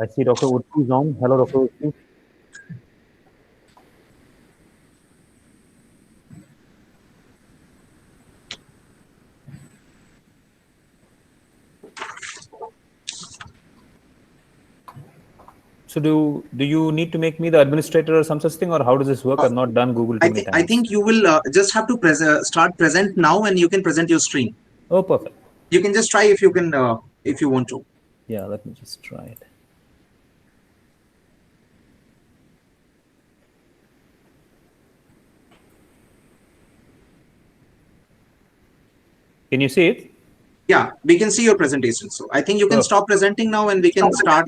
I see Dr. Urfi is on. Hello, Dr. Urfi. So do you need to make me the administrator or some such thing, or how does this work? I've not done Google too many times. I think you will just have to start present now, and you can present your screen. Oh, perfect. You can just try if you can, if you want to. Yeah, let me just try it. Can you see it? Yeah, we can see your presentation. So I think you can stop presenting now, and we can start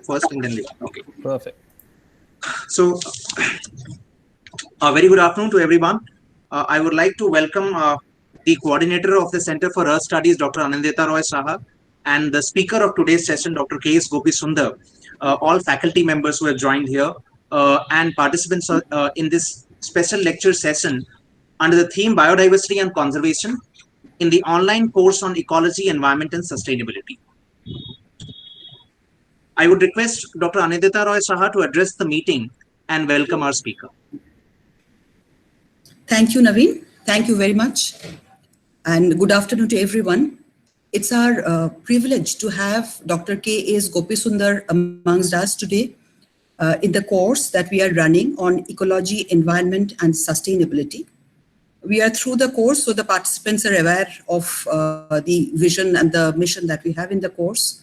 first and then later. Okay. Perfect. So a very good afternoon to everyone. I would like to welcome the coordinator of the Center for Earth Studies, Dr. Anindita Roy Saha, and the speaker of today's session, Dr. K.S. Gopi Sundar, all faculty members who have joined here, and participants in this special lecture session under the theme Biodiversity and Conservation in the online course on Ecology, Environment and Sustainability. I would request Dr. Anindita Roy Saha to address the meeting and welcome our speaker. Thank you, Naveen. Thank you very much. And good afternoon to everyone. It's our privilege to have Dr. K.S. Gopi Sundar amongst us today in the course that we are running on Ecology, Environment and Sustainability. We are through the course, so the participants are aware of the vision and the mission that we have in the course.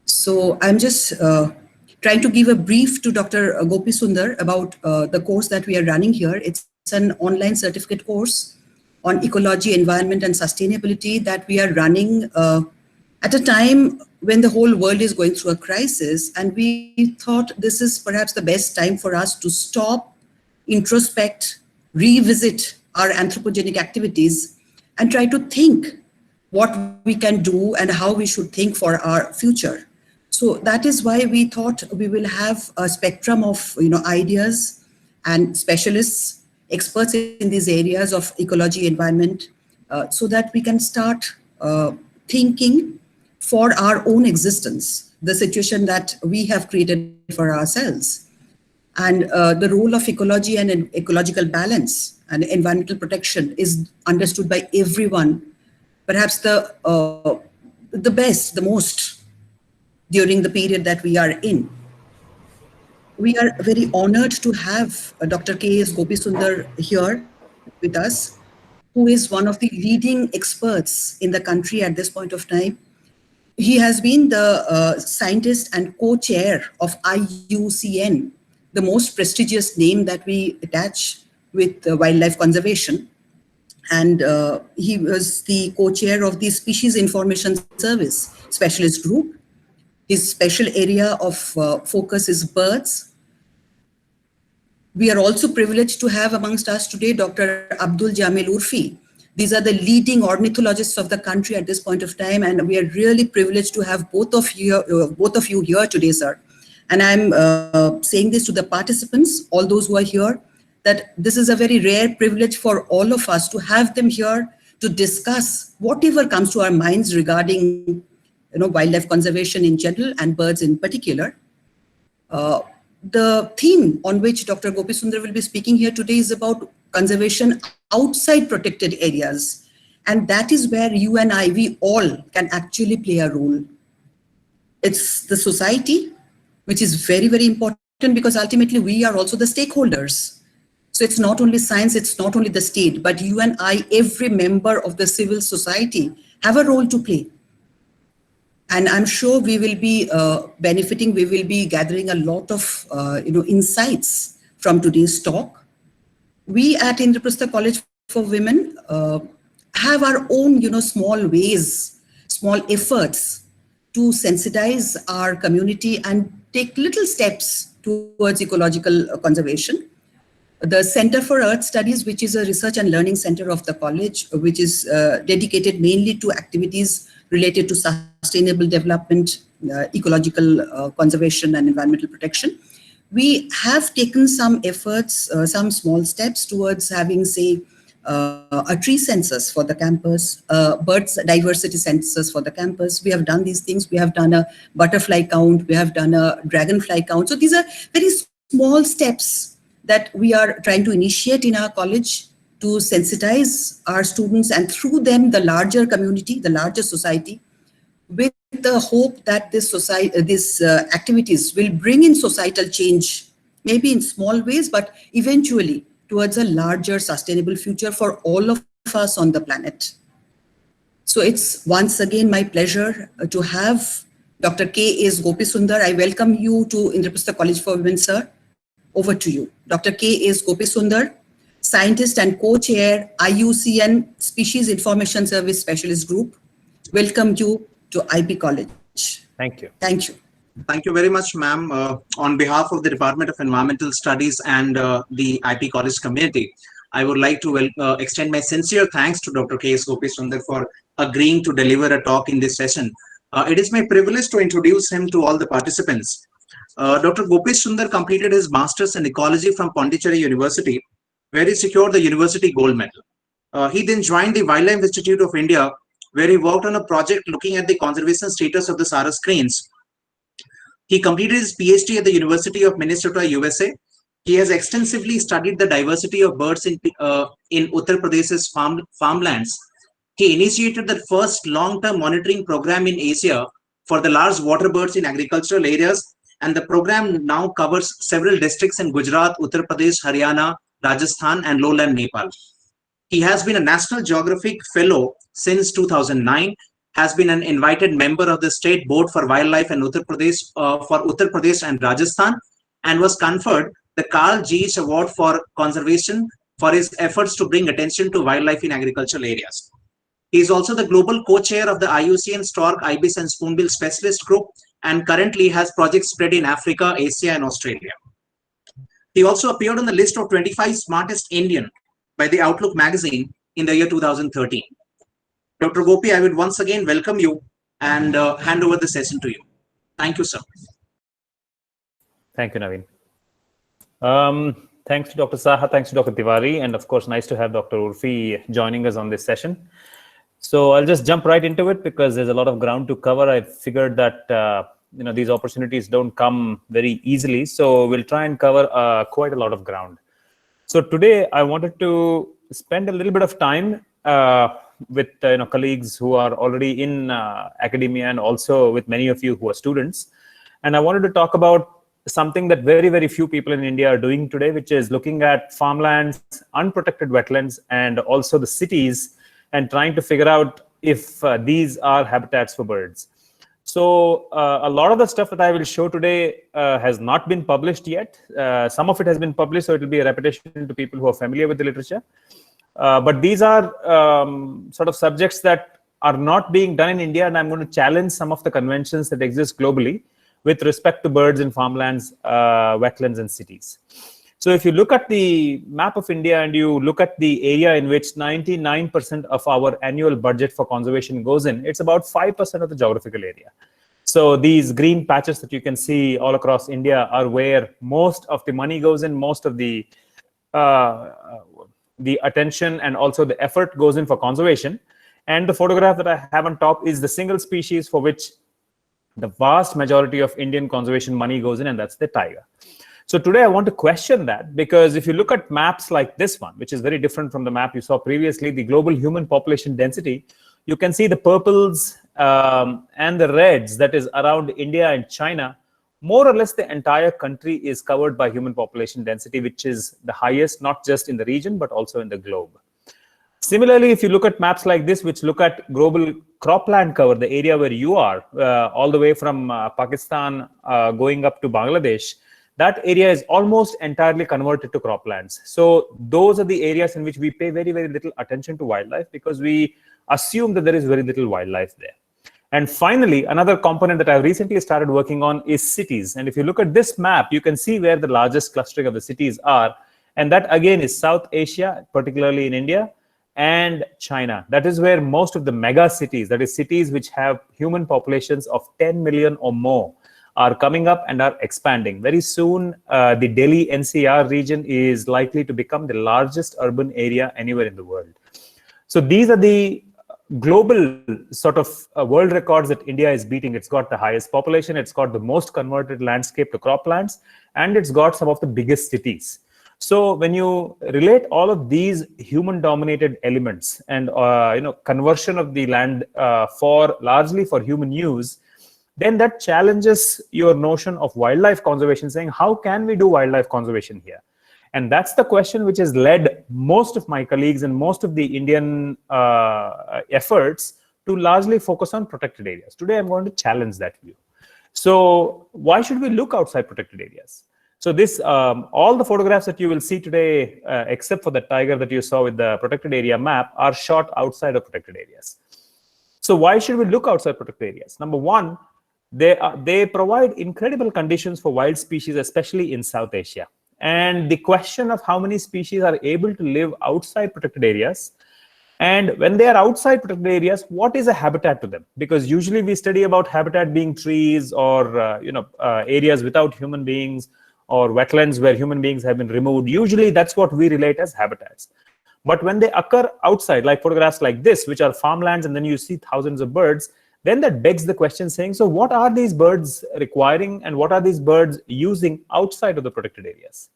So I'm just trying to give a brief to Dr. Gopi Sundar about the course that we are running here. It's an online certificate course on ecology, environment and sustainability that we are running at a time when the whole world is going through a crisis. And we thought this is perhaps the best time for us to stop, introspect, revisit our anthropogenic activities and try to think what we can do and how we should think for our future. So that is why we thought we will have a spectrum of ideas and specialists, experts in these areas of ecology, environment, so that we can start thinking for our own existence, the situation that we have created for ourselves. And the role of ecology and ecological balance and environmental protection is understood by everyone, perhaps the best, the most, during the period that we are in. We are very honored to have Dr. K.S. Gopi Sundar here with us, who is one of the leading experts in the country at this point of time. He has been the scientist and co-chair of IUCN, the most prestigious name that we attach with wildlife conservation. And he was the co-chair of the Species Information Service Specialist Group. His special area of focus is birds. We are also privileged to have amongst us today Dr. Abdul Jamil Urfi. These are the leading ornithologists of the country at this point of time, and we are really privileged to have both of you here today, sir. And I'm saying this to the participants, all those who are here, that this is a very rare privilege for all of us to have them here to discuss whatever comes to our minds regarding wildlife conservation in general and birds in particular. The theme on which Dr. Gopi Sundar will be speaking here today is about conservation outside protected areas. And that is where you and I, we all can actually play a role. It's the society, which is very, very important because ultimately we are also the stakeholders. So it's not only science, it's not only the state, but you and I, every member of the civil society, have a role to play. And I'm sure we will be benefiting, we will be gathering a lot of insights from today's talk. We at Indraprastha College for Women have our own small ways, small efforts to sensitize our community and take little steps towards ecological conservation. The Center for Earth Studies, which is a research and learning center of the college, which is dedicated mainly to activities related to sustainable development, ecological conservation and environmental protection. We have taken some efforts, some small steps towards having, say, a tree census for the campus, birds diversity census for the campus. We have done these things. We have done a butterfly count. We have done a dragonfly count. So these are very small steps that we are trying to initiate in our college to sensitize our students and through them the larger community, the larger society, with the hope that this society, these activities will bring in societal change, maybe in small ways, but eventually towards a larger sustainable future for all of us on the planet. So it's once again my pleasure to have Dr. K.S. Gopisunder. I welcome you to Indraprastha College for Women, sir. Over to you. Dr. K.S. Gopisunder, Scientist and Co-Chair, IUCN Species Information Service Specialist Group. Welcome you to IB College. Thank you. Thank you. Thank you very much, ma'am. On behalf of the Department of Environmental Studies and the IP College community, I would like to extend my sincere thanks to Dr. K.S. Gopisunder for agreeing to deliver a talk in this session. It is my privilege to introduce him to all the participants. Dr. Gopisunder completed his Masters in Ecology from Pondicherry University, where he secured the University Gold Medal. He then joined the Wildlife Institute of India, where he worked on a project looking at the conservation status of the Sarus cranes. He completed his PhD at the University of Minnesota, USA. He has extensively studied the diversity of birds in Uttar Pradesh's farmlands. He initiated the first long-term monitoring program in Asia for the large water birds in agricultural areas, and the program now covers several districts in Gujarat, Uttar Pradesh, Haryana, Rajasthan, and lowland Nepal. He has been a National Geographic Fellow since 2009, has been an invited member of the State Board for Wildlife in Uttar Pradesh and Rajasthan, and was conferred the Carl Geich Award for Conservation for his efforts to bring attention to wildlife in agricultural areas. He is also the global co-chair of the IUCN Stork, Ibis, and Spoonbill Specialist Group, and currently has projects spread in Africa, Asia, and Australia. He also appeared on the list of 25 Smartest Indian by the Outlook magazine in the year 2013. Dr. Gopi, I would once again welcome you and hand over the session to you. Thank you, sir. Thank you, Naveen. Thanks to Dr. Saha, thanks to Dr. Tiwari, and of course, nice to have Dr. Urfi joining us on this session. So I'll just jump right into it because there's a lot of ground to cover. I figured that these opportunities don't come very easily, so we'll try and cover quite a lot of ground. So today I wanted to spend a little bit of time with colleagues who are already in academia and also with many of you who are students, and I wanted to talk about something that very, very few people in India are doing today, which is looking at farmlands, unprotected wetlands, and also the cities, and trying to figure out if these are habitats for birds. So a lot of the stuff that I will show today has not been published yet. Some of it has been published, so it will be a repetition to people who are familiar with the literature. But these are sort of subjects that are not being done in India, and I'm going to challenge some of the conventions that exist globally with respect to birds in farmlands, wetlands, and cities. So if you look at the map of India and you look at the area in which 99% of our annual budget for conservation goes in, it's about 5% of the geographical area. So these green patches that you can see all across India are where most of the money goes in, most of the attention and also the effort goes in for conservation. And the photograph that I have on top is the single species for which the vast majority of Indian conservation money goes in, and that's the tiger. So today I want to question that, because if you look at maps like this one, which is very different from the map you saw previously, the global human population density, you can see the purples and the reds that is around India and China. More or less the entire country is covered by human population density, which is the highest, not just in the region, but also in the globe. Similarly, if you look at maps like this, which look at global cropland cover, the area where you are, all the way from Pakistan going up to Bangladesh, that area is almost entirely converted to croplands. So those are the areas in which we pay very, very little attention to wildlife because we assume that there is very little wildlife there. And finally, another component that I've recently started working on is cities. And if you look at this map, you can see where the largest clustering of the cities are. And that again is South Asia, particularly in India, and China. That is where most of the mega cities, that is cities which have human populations of 10 million or more, are coming up and are expanding. Very soon, the Delhi NCR region is likely to become the largest urban area anywhere in the world. So these are the global sort of world records that India is beating. It's got the highest population, it's got the most converted landscape to croplands, and it's got some of the biggest cities. So when you relate all of these human-dominated elements and conversion of the land largely for human use, then that challenges your notion of wildlife conservation, saying, how can we do wildlife conservation here? And that's the question which has led most of my colleagues and most of the Indian efforts to largely focus on protected areas. Today, I'm going to challenge that view. So why should we look outside protected areas? So this, all the photographs that you will see today, except for the tiger that you saw with the protected area map, are shot outside of protected areas. So why should we look outside protected areas? Number one, they provide incredible conditions for wild species, especially in South Asia. And the question of how many species are able to live outside protected areas, and when they are outside protected areas, what is a habitat to them? Because usually we study about habitat being trees or areas without human beings, or wetlands where human beings have been removed. Usually that's what we relate as habitats. But when they occur outside, like photographs like this, which are farmlands, and then you see thousands of birds, then that begs the question saying, so what are these birds requiring and what are these birds using outside of the protected areas?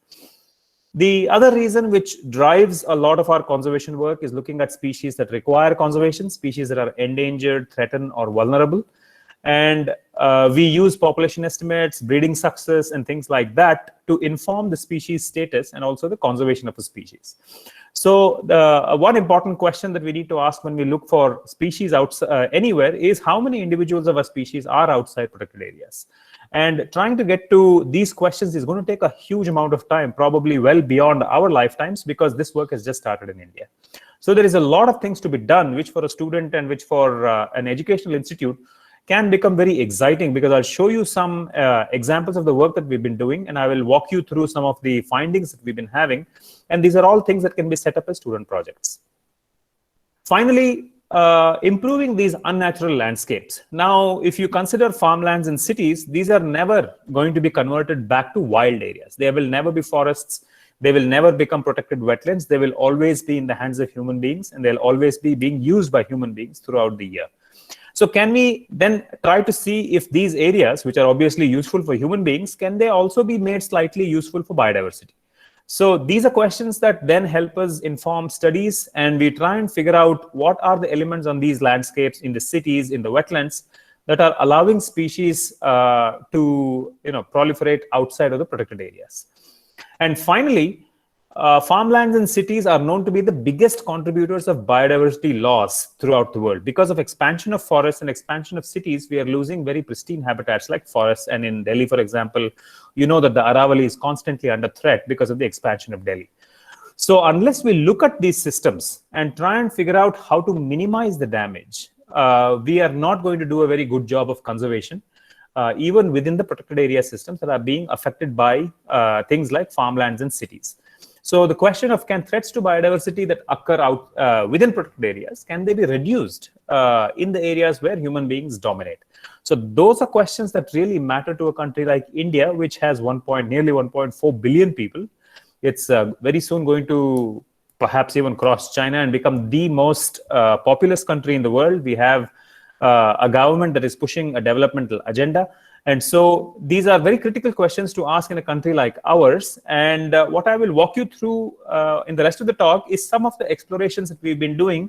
The other reason which drives a lot of our conservation work is looking at species that require conservation, species that are endangered, threatened, or vulnerable. And we use population estimates, breeding success, and things like that to inform the species status and also the conservation of a species. So the one important question that we need to ask when we look for species anywhere is how many individuals of a species are outside protected areas. And trying to get to these questions is going to take a huge amount of time, probably well beyond our lifetimes, because this work has just started in India. So there is a lot of things to be done, which for a student and which for an educational institute can become very exciting, because I'll show you some examples of the work that we've been doing, and I will walk you through some of the findings that we've been having. And these are all things that can be set up as student projects. Finally, improving these unnatural landscapes. Now, if you consider farmlands and cities, these are never going to be converted back to wild areas. There will never be forests. They will never become protected wetlands. They will always be in the hands of human beings, and they'll always be being used by human beings throughout the year. So can we then try to see if these areas, which are obviously useful for human beings, can they also be made slightly useful for biodiversity? So these are questions that then help us inform studies, and we try and figure out what are the elements on these landscapes, in the cities, in the wetlands, that are allowing species to proliferate outside of the protected areas. And finally, farmlands and cities are known to be the biggest contributors of biodiversity loss throughout the world. Because of expansion of forests and expansion of cities, we are losing very pristine habitats like forests. And in Delhi, for example, you know that the Aravalli is constantly under threat because of the expansion of Delhi. So unless we look at these systems and try and figure out how to minimize the damage, we are not going to do a very good job of conservation, even within the protected area systems that are being affected by things like farmlands and cities. So the question of, can threats to biodiversity that occur out within protected areas, can they be reduced in the areas where human beings dominate? So those are questions that really matter to a country like India, which has nearly 1.4 billion people. It's very soon going to perhaps even cross China and become the most populous country in the world. We have a government that is pushing a developmental agenda. And so these are very critical questions to ask in a country like ours. And what I will walk you through in the rest of the talk is some of the explorations that we've been doing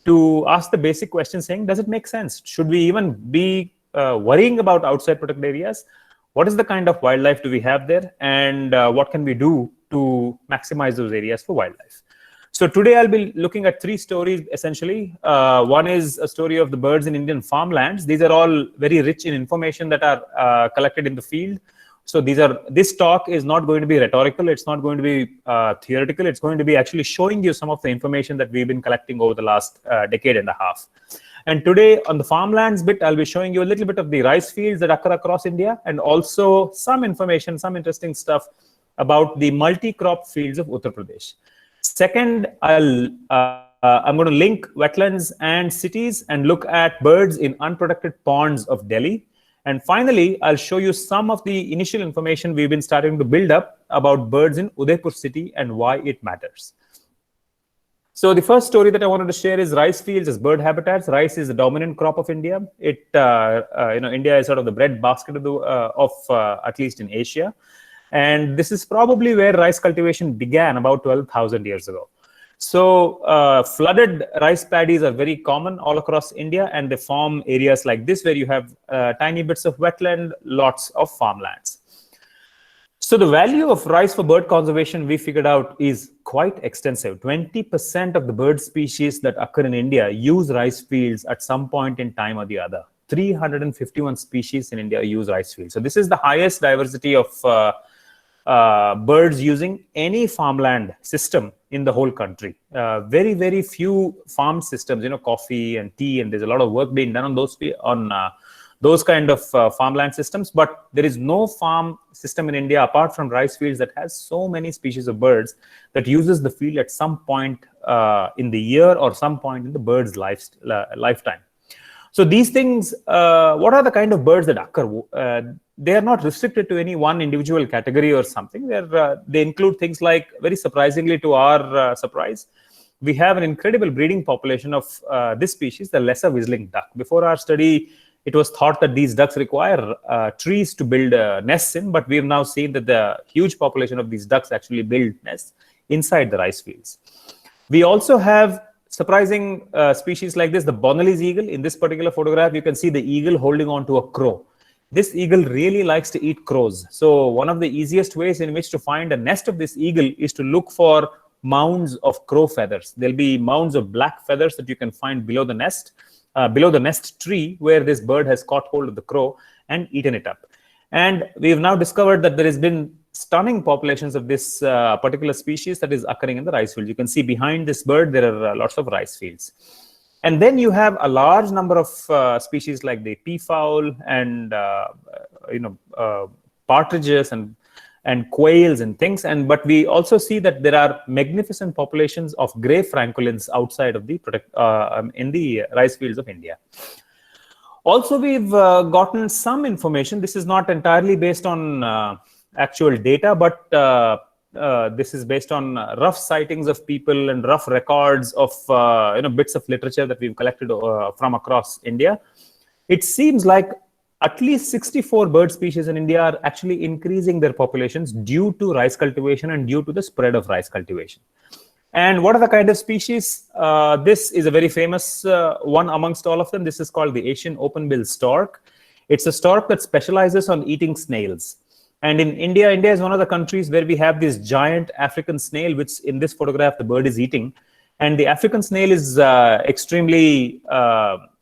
to ask the basic question saying, does it make sense? Should we even be worrying about outside protected areas? What is the kind of wildlife do we have there? And what can we do to maximize those areas for wildlife? So today I'll be looking at three stories, essentially. One is a story of the birds in Indian farmlands. These are all very rich in information that are collected in the field. So this talk is not going to be rhetorical. It's not going to be theoretical. It's going to be actually showing you some of the information that we've been collecting over the last decade and a half. And today on the farmlands bit, I'll be showing you a little bit of the rice fields that occur across India, and also some information, some interesting stuff about the multi-crop fields of Uttar Pradesh. Second, I'm going to link wetlands and cities and look at birds in unprotected ponds of Delhi. And finally, I'll show you some of the initial information we've been starting to build up about birds in Udaipur city and why it matters. So the first story that I wanted to share is rice fields as bird habitats. Rice is the dominant crop of India. India is sort of the bread basket of at least in Asia. And this is probably where rice cultivation began about 12,000 years ago. So flooded rice paddies are very common all across India, and they form areas like this where you have tiny bits of wetland, lots of farmlands. So the value of rice for bird conservation, we figured out, is quite extensive. 20% of the bird species that occur in India use rice fields at some point in time or the other. 351 species in India use rice fields. So this is the highest diversity of birds using any farmland system in the whole country. Very, very few farm systems, coffee and tea, and there's a lot of work being done on those kind of farmland systems. But there is no farm system in India apart from rice fields that has so many species of birds that uses the field at some point in the year or some point in the bird's lifetime. So these things, what are the kind of birds that occur? They are not restricted to any one individual category or something. They include things like, very surprisingly to our surprise, we have an incredible breeding population of this species, the lesser whistling duck. Before our study, it was thought that these ducks require trees to build nests in, but we have now seen that the huge population of these ducks actually build nests inside the rice fields. We also have surprising species like this, the Bonelli's eagle. In this particular photograph, you can see the eagle holding on to a crow. This eagle really likes to eat crows. So one of the easiest ways in which to find a nest of this eagle is to look for mounds of crow feathers. There'll be mounds of black feathers that you can find below the nest tree where this bird has caught hold of the crow and eaten it up. And we've now discovered that there has been stunning populations of this particular species that is occurring in the rice field. You can see behind this bird, there are lots of rice fields. And then you have a large number of species like the peafowl and partridges and quails and things. But we also see that there are magnificent populations of gray francolins outside of the in the rice fields of India. Also, we've gotten some information. This is not entirely based on actual data, but this is based on rough sightings of people and rough records of bits of literature that we've collected from across India. It seems like at least 64 bird species in India are actually increasing their populations due to rice cultivation and due to the spread of rice cultivation. And what are the kind of species? This is a very famous one amongst all of them. This is called the Asian open-billed stork. It's a stork that specializes on eating snails. And in India, India is one of the countries where we have this giant African snail, which in this photograph, the bird is eating. And the African snail is extremely,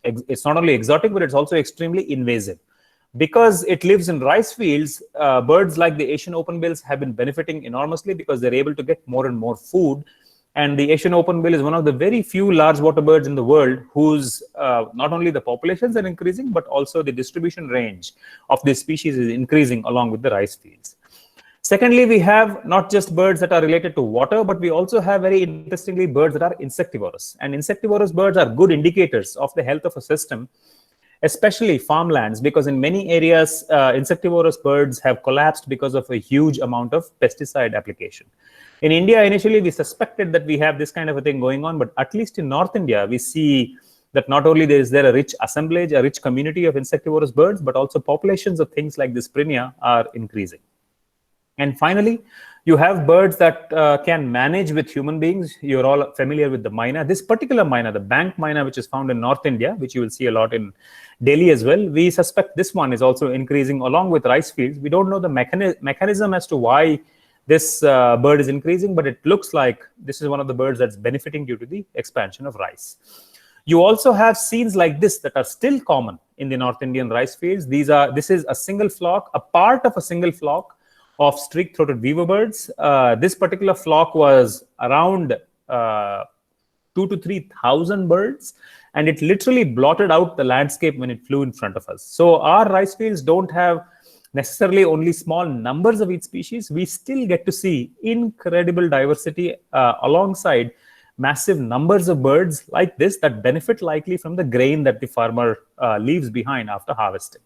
it's not only exotic, but it's also extremely invasive. Because it lives in rice fields, birds like the Asian open-bills have been benefiting enormously because they're able to get more and more food. And the Asian open-bill is one of the very few large water birds in the world whose not only the populations are increasing, but also the distribution range of this species is increasing along with the rice fields. Secondly, we have not just birds that are related to water, but we also have very interestingly birds that are insectivorous. And insectivorous birds are good indicators of the health of a system, especially farmlands, because in many areas, insectivorous birds have collapsed because of a huge amount of pesticide application. In India, initially, we suspected that we have this kind of a thing going on, but at least in North India, we see that not only is there a rich assemblage, a rich community of insectivorous birds, but also populations of things like this Prinia are increasing. And finally, you have birds that can manage with human beings. You're all familiar with the myna. This particular myna, the bank myna, which is found in North India, which you will see a lot in Delhi as well, we suspect this one is also increasing along with rice fields. We don't know the mechanism as to why this bird is increasing, but it looks like this is one of the birds that's benefiting due to the expansion of rice. You also have scenes like this that are still common in the North Indian rice fields. This is a single flock, a part of a single flock of streak-throated weaver birds. This particular flock was around 2,000 to 3,000 birds, and it literally blotted out the landscape when it flew in front of us. So our rice fields don't have necessarily only small numbers of each species. We still get to see incredible diversity alongside massive numbers of birds like this that benefit likely from the grain that the farmer leaves behind after harvesting.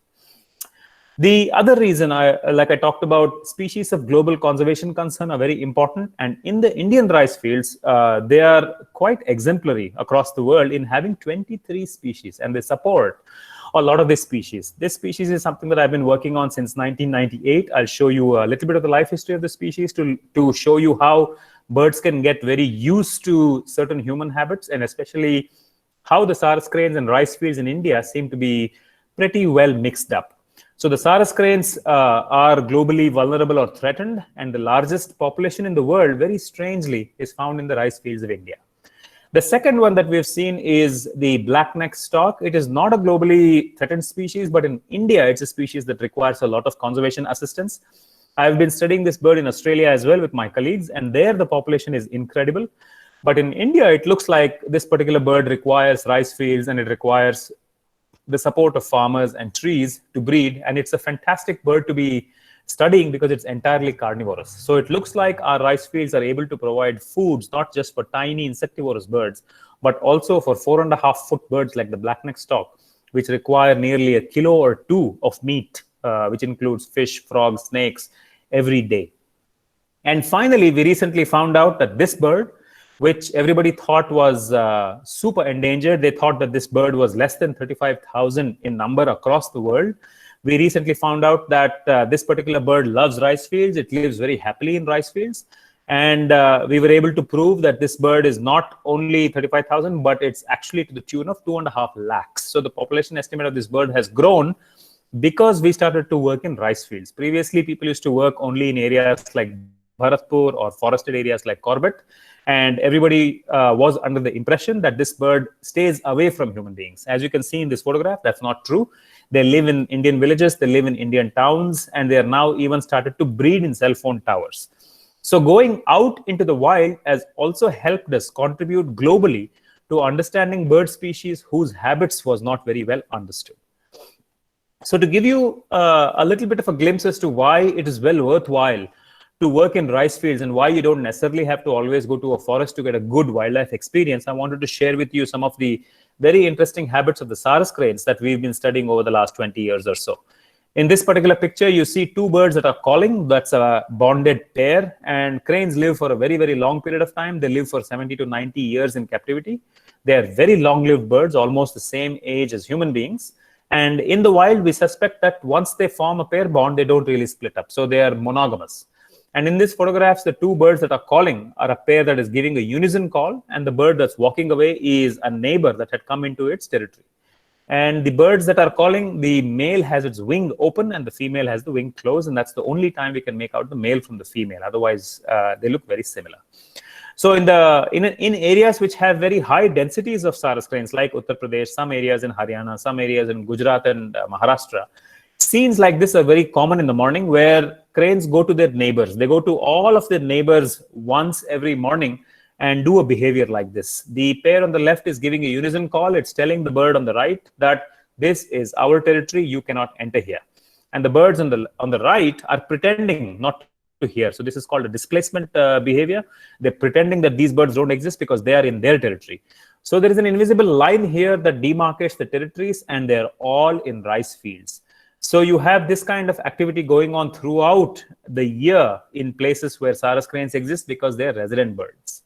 The other reason, like I talked about, species of global conservation concern are very important. And in the Indian rice fields, they are quite exemplary across the world in having 23 species, and they support a lot of these species. This species is something that I've been working on since 1998. I'll show you a little bit of the life history of the species to show you how birds can get very used to certain human habits, and especially how the Sarus cranes and rice fields in India seem to be pretty well mixed up. So the Sarus cranes are globally vulnerable or threatened, and the largest population in the world, very strangely, is found in the rice fields of India. The second one that we've seen is the black-necked stork. It is not a globally threatened species, but in India, it's a species that requires a lot of conservation assistance. I've been studying this bird in Australia as well with my colleagues, and there the population is incredible. But in India, it looks like this particular bird requires rice fields, and it requires the support of farmers and trees to breed. And it's a fantastic bird to be studying because it's entirely carnivorous. So it looks like our rice fields are able to provide foods, not just for tiny insectivorous birds, but also for 4.5-foot birds like the black-necked stork, which require nearly 1 kilo or 2 of meat, which includes fish, frogs, snakes, every day. And finally, we recently found out that this bird, which everybody thought was super endangered. They thought that this bird was less than 35,000 in number across the world. We recently found out that this particular bird loves rice fields. It lives very happily in rice fields. And we were able to prove that this bird is not only 35,000, but it's actually to the tune of 2.5 lakhs. So the population estimate of this bird has grown because we started to work in rice fields. Previously, people used to work only in areas like Bharatpur or forested areas like Corbett. And everybody was under the impression that this bird stays away from human beings. As you can see in this photograph, that's not true. They live in Indian villages, they live in Indian towns, and they are now even started to breed in cell phone towers. So going out into the wild has also helped us contribute globally to understanding bird species whose habits was not very well understood. So to give you a little bit of a glimpse as to why it is well worthwhile to work in rice fields and why you don't necessarily have to always go to a forest to get a good wildlife experience, I wanted to share with you some of the very interesting habits of the Sarus cranes that we've been studying over the last 20 years or so. In this particular picture, you see 2 birds that are calling. That's a bonded pair, and cranes live for a very, very long period of time. They live for 70 to 90 years in captivity. They are very long-lived birds, almost the same age as human beings. And in the wild, we suspect that once they form a pair bond, they don't really split up. So they are monogamous. And in these photographs, the 2 birds that are calling are a pair that is giving a unison call, and the bird that's walking away is a neighbor that had come into its territory. And the birds that are calling, the male has its wing open and the female has the wing closed, and that's the only time we can make out the male from the female. Otherwise, they look very similar. So in areas which have very high densities of Sarus cranes, like Uttar Pradesh, some areas in Haryana, some areas in Gujarat and Maharashtra, scenes like this are very common in the morning, where cranes go to their neighbors. They go to all of their neighbors once every morning and do a behavior like this. The pair on the left is giving a unison call. It's telling the bird on the right that this is our territory, you cannot enter here. And the birds on the right are pretending not to hear. So this is called a displacement behavior. They're pretending that these birds don't exist because they are in their territory. So there is an invisible line here that demarcates the territories, and they're all in rice fields. So you have this kind of activity going on throughout the year in places where Sarus cranes exist because they're resident birds.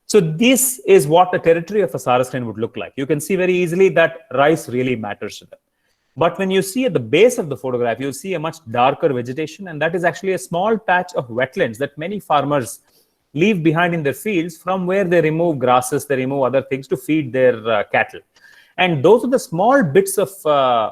So this is what the territory of a Sarus crane would look like. You can see very easily that rice really matters to them. But when you see at the base of the photograph, you'll see a much darker vegetation, and that is actually a small patch of wetlands that many farmers leave behind in their fields, from where they remove grasses, they remove other things to feed their cattle. And those are the small bits of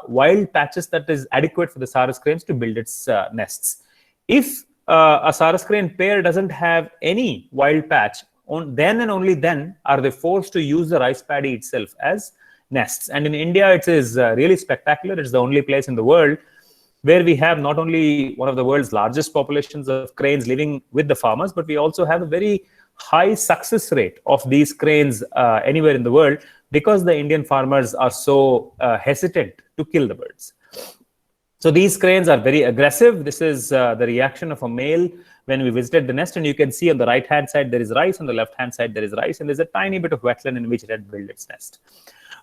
wild patches that is adequate for the Sarus cranes to build its nests. If a Sarus crane pair doesn't have any wild patch, then and only then are they forced to use the rice paddy itself as nests. And in India, it is really spectacular. It's the only place in the world where we have not only one of the world's largest populations of cranes living with the farmers, but we also have a very high success rate of these cranes anywhere in the world, because the Indian farmers are so hesitant to kill the birds. So these cranes are very aggressive. This is the reaction of a male when we visited the nest, and you can see on the right-hand side there is rice, on the left-hand side there is rice, and there's a tiny bit of wetland in which it had built its nest.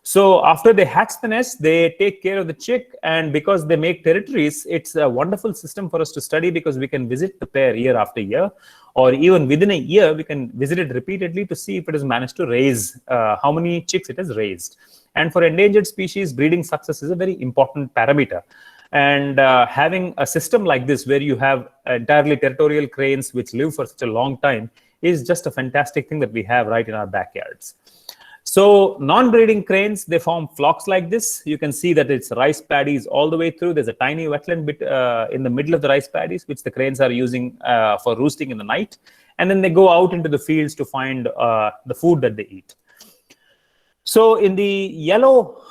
So after they hatch the nest, they take care of the chick, and because they make territories, it's a wonderful system for us to study, because we can visit the pair year after year, or even within a year, we can visit it repeatedly to see if it has managed to raise, how many chicks it has raised. And for endangered species, breeding success is a very important parameter. And having a system like this, where you have entirely territorial cranes which live for such a long time, is just a fantastic thing that we have right in our backyards. So non-breeding cranes, they form flocks like this. You can see that it's rice paddies all the way through. There's a tiny wetland bit in the middle of the rice paddies, which the cranes are using for roosting in the night. And then they go out into the fields to find the food that they eat. So in the yellow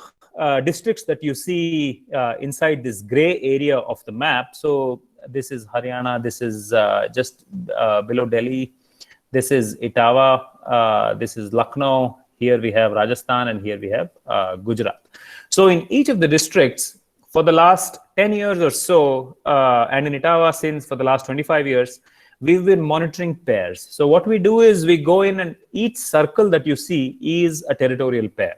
districts that you see inside this gray area of the map, so this is Haryana, this is just below Delhi, this is Etawah, this is Lucknow, here we have Rajasthan, and here we have Gujarat. So in each of the districts, for the last 10 years or so, and in Etawah since for the last 25 years, we've been monitoring pairs. So what we do is we go in, and each circle that you see is a territorial pair.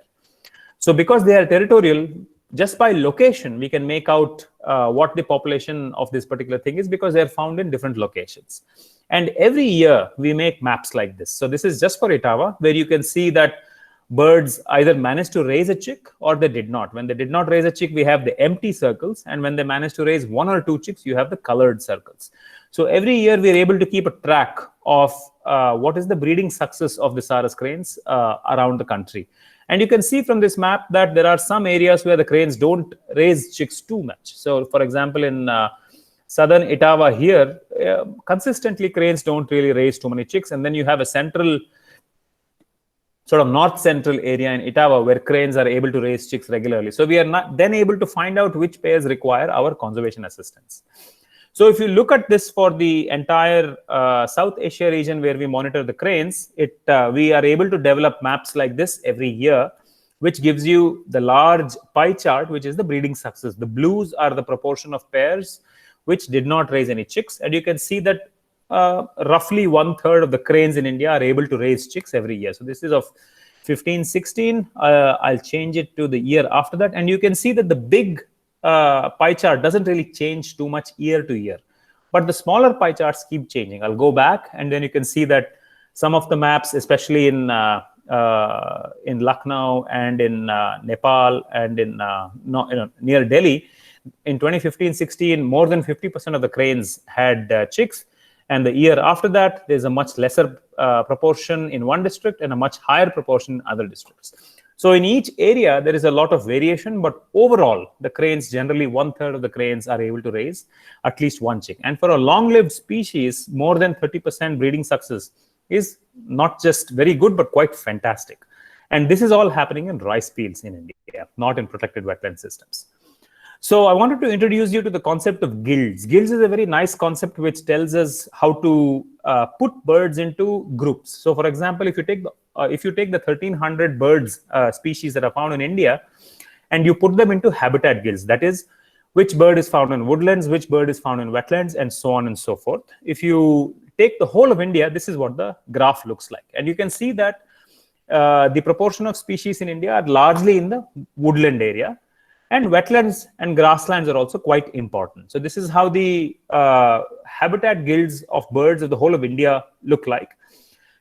So because they are territorial, just by location, we can make out what the population of this particular thing is, because they're found in different locations. And every year we make maps like this. So this is just for Etawah, where you can see that birds either managed to raise a chick or they did not. When they did not raise a chick, we have the empty circles. And when they managed to raise 1 or 2 chicks, you have the colored circles. So every year we're able to keep a track of what is the breeding success of the Sarus cranes around the country. And you can see from this map that there are some areas where the cranes don't raise chicks too much. So for example, in southern Etawah here, consistently cranes don't really raise too many chicks. And then you have a central, sort of north central area in Etawah where cranes are able to raise chicks regularly. So we are not then able to find out which pairs require our conservation assistance. So if you look at this for the entire South Asia region where we monitor the cranes, we are able to develop maps like this every year, which gives you the large pie chart, which is the breeding success. The blues are the proportion of pairs which did not raise any chicks. And you can see that roughly 1/3 of the cranes in India are able to raise chicks every year. So this is of 15-16. I'll change it to the year after that. And you can see that the big pie chart doesn't really change too much year to year, but the smaller pie charts keep changing. I'll go back, and then you can see that some of the maps, especially in Lucknow and in Nepal and in near Delhi, in 2015-16, more than 50% of the cranes had chicks. And the year after that, there's a much lesser proportion in one district and a much higher proportion in other districts. So in each area, there is a lot of variation, but overall, the cranes, generally 1/3 of the cranes are able to raise at least 1 chick. And for a long-lived species, more than 30% breeding success is not just very good, but quite fantastic. And this is all happening in rice fields in India, not in protected wetland systems. So I wanted to introduce you to the concept of guilds. Guilds is a very nice concept which tells us how to put birds into groups. So for example, if you take the 1,300 birds species that are found in India, and you put them into habitat guilds, that is, which bird is found in woodlands, which bird is found in wetlands, and so on and so forth. If you take the whole of India, this is what the graph looks like. And you can see that the proportion of species in India are largely in the woodland area. And wetlands and grasslands are also quite important. So this is how the habitat guilds of birds of the whole of India look like.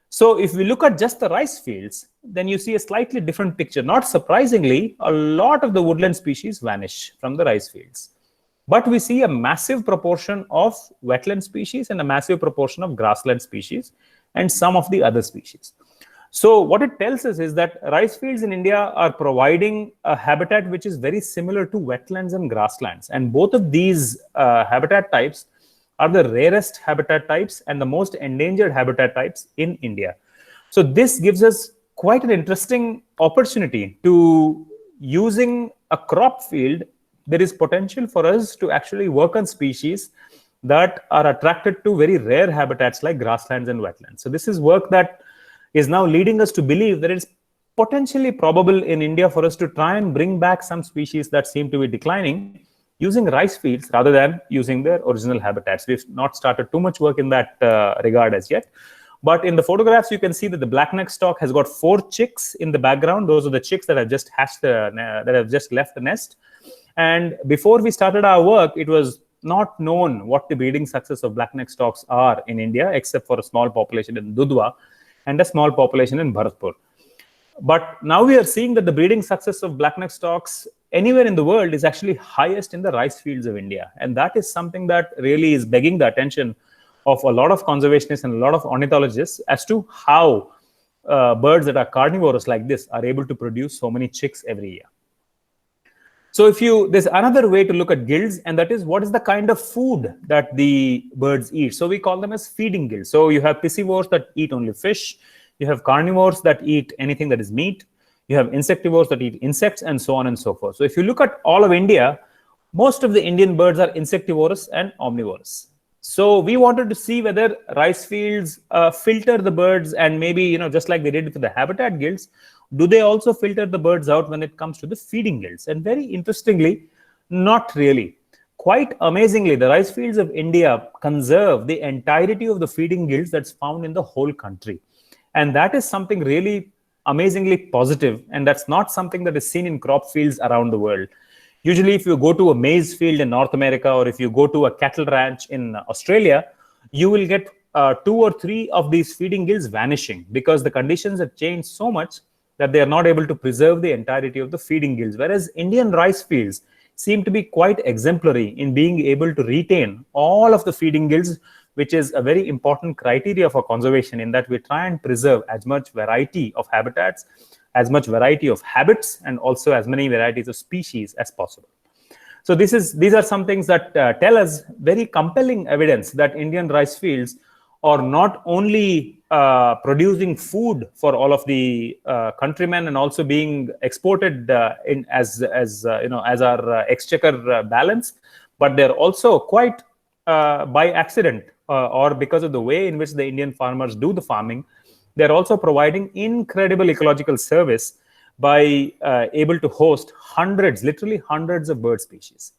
So if we look at just the rice fields, then you see a slightly different picture. Not surprisingly, a lot of the woodland species vanish from the rice fields. But we see a massive proportion of wetland species and a massive proportion of grassland species and some of the other species. So what it tells us is that rice fields in India are providing a habitat which is very similar to wetlands and grasslands. And both of these habitat types are the rarest habitat types and the most endangered habitat types in India. So this gives us quite an interesting opportunity to, using a crop field, there is potential for us to actually work on species that are attracted to very rare habitats like grasslands and wetlands. So this is work that is now leading us to believe that it's potentially probable in India for us to try and bring back some species that seem to be declining using rice fields rather than using their original habitats. We've not started too much work in that regard as yet, But in the photographs, you can see that the blackneck stork has got 4 chicks in the background. Those are the chicks that have just hatched, that have just left the nest. And before we started our work, it was not known what the breeding success of blackneck storks are in India, except for a small population in Dudhwa and a small population in Bharatpur. But now we are seeing that the breeding success of blackneck storks anywhere in the world is actually highest in the rice fields of India. And that is something that really is begging the attention of a lot of conservationists and a lot of ornithologists as to how birds that are carnivorous like this are able to produce so many chicks every year. So there's another way to look at gills, and that is what is the kind of food that the birds eat. So we call them as feeding gills. So you have piscivores that eat only fish. You have carnivores that eat anything that is meat. You have insectivores that eat insects, and so on and so forth. So if you look at all of India, most of the Indian birds are insectivorous and omnivorous. So we wanted to see whether rice fields filter the birds, and maybe, just like they did with the habitat gills, do they also filter the birds out when it comes to the feeding gills? And very interestingly, not really. Quite amazingly, the rice fields of India conserve the entirety of the feeding gills that's found in the whole country. And that is something really amazingly positive, and that's not something that is seen in crop fields around the world. Usually, if you go to a maize field in North America, or if you go to a cattle ranch in Australia, you will get 2 or 3 of these feeding gills vanishing, because the conditions have changed so much that they are not able to preserve the entirety of the feeding gills. Whereas Indian rice fields seem to be quite exemplary in being able to retain all of the feeding gills, which is a very important criteria for conservation, in that we try and preserve as much variety of habitats, as much variety of habits, and also as many varieties of species as possible. So these are some things that tell us very compelling evidence that Indian rice fields are not only producing food for all of the countrymen, and also being exported as our exchequer balance, but they're also quite by accident or because of the way in which the Indian farmers do the farming, they're also providing incredible ecological service by able to host literally hundreds of bird species.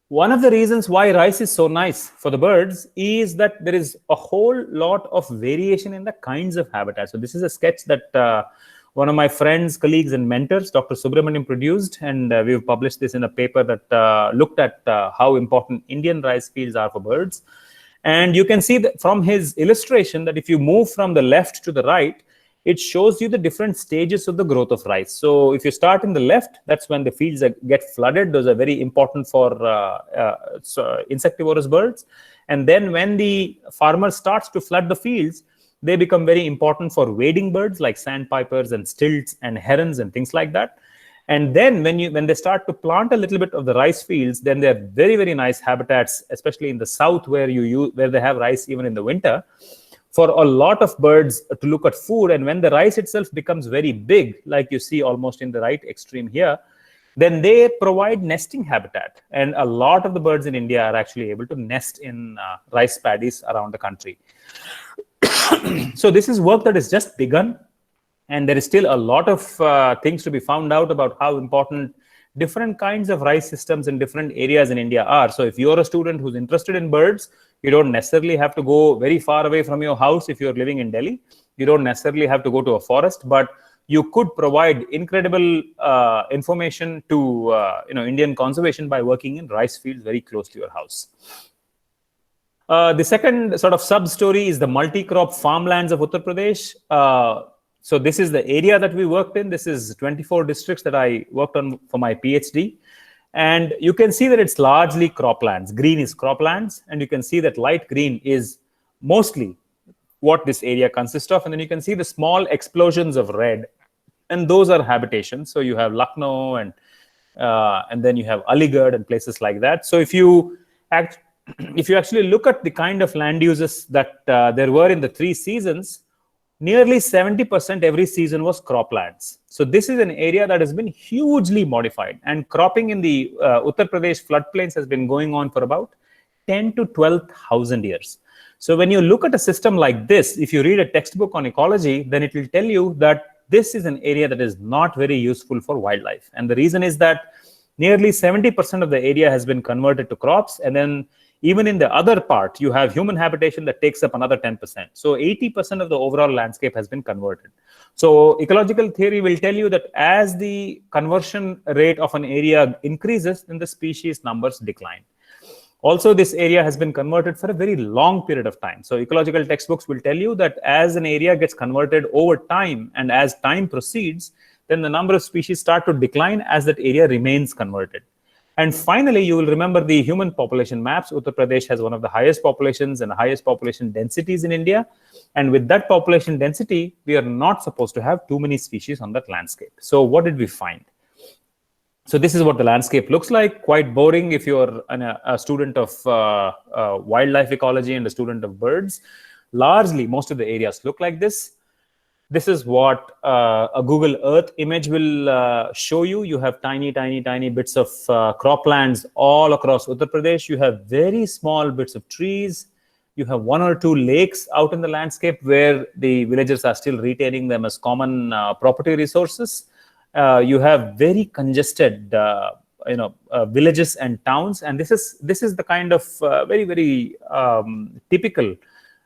One of the reasons why rice is so nice for the birds is that there is a whole lot of variation in the kinds of habitats. So this is a sketch that one of my friends, colleagues, and mentors, Dr. Subramaniam, produced, and we've published this in a paper that looked at how important Indian rice fields are for birds. And you can see that from his illustration that if you move from the left to the right, it shows you the different stages of the growth of rice. So if you start in the left, that's when the fields get flooded. Those are very important for insectivorous birds. And then when the farmer starts to flood the fields, they become very important for wading birds like sandpipers and stilts and herons and things like that. And then when they start to plant a little bit of the rice fields, then they're very, very nice habitats, especially in the south where they have rice even in the winter, for a lot of birds to look at food. And when the rice itself becomes very big, like you see almost in the right extreme here, then they provide nesting habitat. And a lot of the birds in India are actually able to nest in rice paddies around the country. So this is work that has just begun. And there is still a lot of things to be found out about how important different kinds of rice systems in different areas in India are. So if you're a student who's interested in birds, you don't necessarily have to go very far away from your house. If you're living in Delhi, you don't necessarily have to go to a forest, but you could provide incredible information to Indian conservation by working in rice fields very close to your house. The second sort of sub-story is the multi-crop farmlands of Uttar Pradesh. So this is the area that we worked in. This is 24 districts that I worked on for my PhD. And you can see that it's largely croplands. Green is croplands. And you can see that light green is mostly what this area consists of. And then you can see the small explosions of red. And those are habitations. So you have Lucknow and then you have Aligarh and places like that. So if you actually look at the kind of land uses that there were in the 3 seasons, nearly 70% every season was croplands. So this is an area that has been hugely modified. And cropping in the Uttar Pradesh floodplains has been going on for about 10 to 12,000 years. So when you look at a system like this, if you read a textbook on ecology, then it will tell you that this is an area that is not very useful for wildlife. And the reason is that nearly 70% of the area has been converted to crops. And then Even in the other part, you have human habitation that takes up another 10%. So 80% of the overall landscape has been converted. So ecological theory will tell you that as the conversion rate of an area increases, then the species numbers decline. Also, this area has been converted for a very long period of time. So ecological textbooks will tell you that as an area gets converted over time and as time proceeds, then the number of species start to decline as that area remains converted. And finally, you will remember the human population maps. Uttar Pradesh has one of the highest populations and the highest population densities in India. And with that population density, we are not supposed to have too many species on that landscape. So what did we find? So this is what the landscape looks like. Quite boring if you're a student of wildlife ecology and a student of birds. Largely, most of the areas look like this. This is what a Google Earth image will show you. You have tiny, tiny, tiny bits of croplands all across Uttar Pradesh. You have very small bits of trees. You have 1 or 2 lakes out in the landscape where the villagers are still retaining them as common property resources. You have very congested, villages and towns, and this is the kind of very, very typical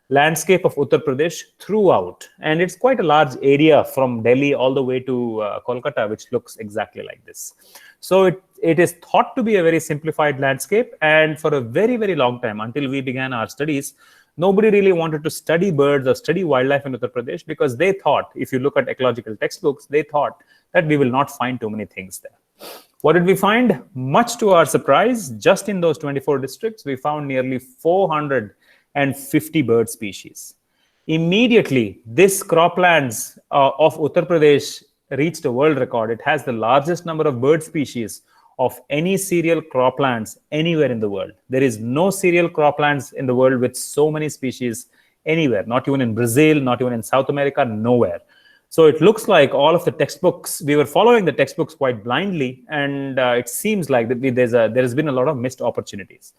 landscape of Uttar Pradesh throughout, and it's quite a large area from Delhi all the way to Kolkata, which looks exactly like this. So it is thought to be a very simplified landscape, and for a very, very long time, until we began our studies, nobody really wanted to study birds or study wildlife in Uttar Pradesh because they thought, if you look at ecological textbooks, they thought that we will not find too many things there. What did we find? Much to our surprise, just in those 24 districts, we found nearly 450 bird species. Immediately, this croplands of Uttar Pradesh reached a world record. It has the largest number of bird species of any cereal croplands anywhere in the world. There is no cereal croplands in the world with so many species anywhere, not even in Brazil, not even in South America, nowhere. So it looks like all of the textbooks, we were following the textbooks quite blindly, and it seems like that there has been a lot of missed opportunities.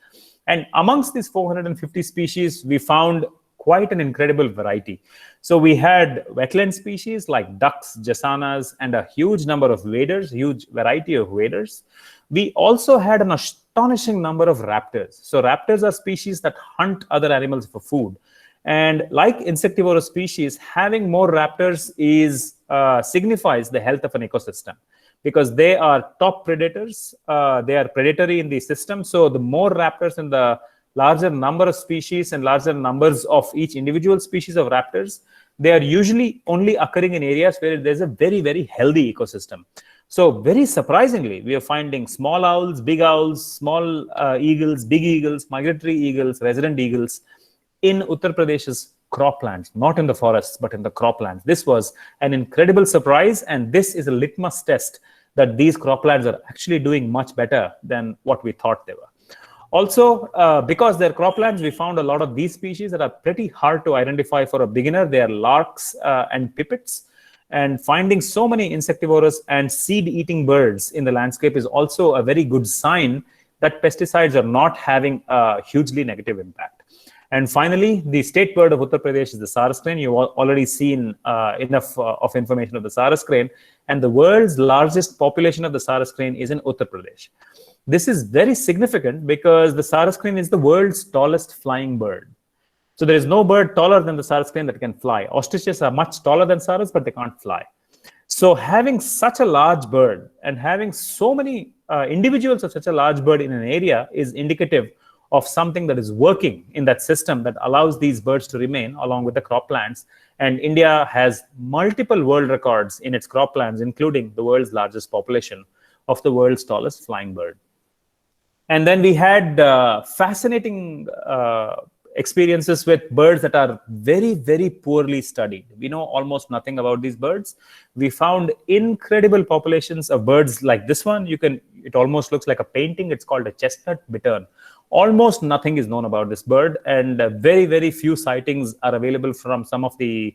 And amongst these 450 species, we found quite an incredible variety. So we had wetland species like ducks, jasanas, and a huge number of waders, huge variety of waders. We also had an astonishing number of raptors. So raptors are species that hunt other animals for food. And like insectivorous species, having more raptors signifies the health of an ecosystem, because they are top predators. They are predatory in the system. So the more raptors and the larger number of species and larger numbers of each individual species of raptors, they are usually only occurring in areas where there's a very, very healthy ecosystem. So very surprisingly, we are finding small owls, small eagles, big eagles, migratory eagles, resident eagles in Uttar Pradesh's croplands, not in the forests, but in the croplands. This was an incredible surprise, and this is a litmus test that these croplands are actually doing much better than what we thought they were. Also, because they're croplands, we found a lot of these species that are pretty hard to identify for a beginner. They are larks and pipits. And finding so many insectivorous and seed-eating birds in the landscape is also a very good sign that pesticides are not having a hugely negative impact. And finally, the state bird of Uttar Pradesh is the Saras crane. You've already seen enough of information of the Saras crane. And the world's largest population of the Saras crane is in Uttar Pradesh. This is very significant because the Saras crane is the world's tallest flying bird. So there is no bird taller than the Saras crane that can fly. Ostriches are much taller than Saras, but they can't fly. So having such a large bird and having so many individuals of such a large bird in an area is indicative of something that is working in that system that allows these birds to remain along with the croplands. And India has multiple world records in its croplands, including the world's largest population of the world's tallest flying bird. And then we had fascinating experiences with birds that are very, very poorly studied. We know almost nothing about these birds. We found incredible populations of birds like this one. It almost looks like a painting. It's called a chestnut bittern. Almost nothing is known about this bird, and very, very few sightings are available from some of the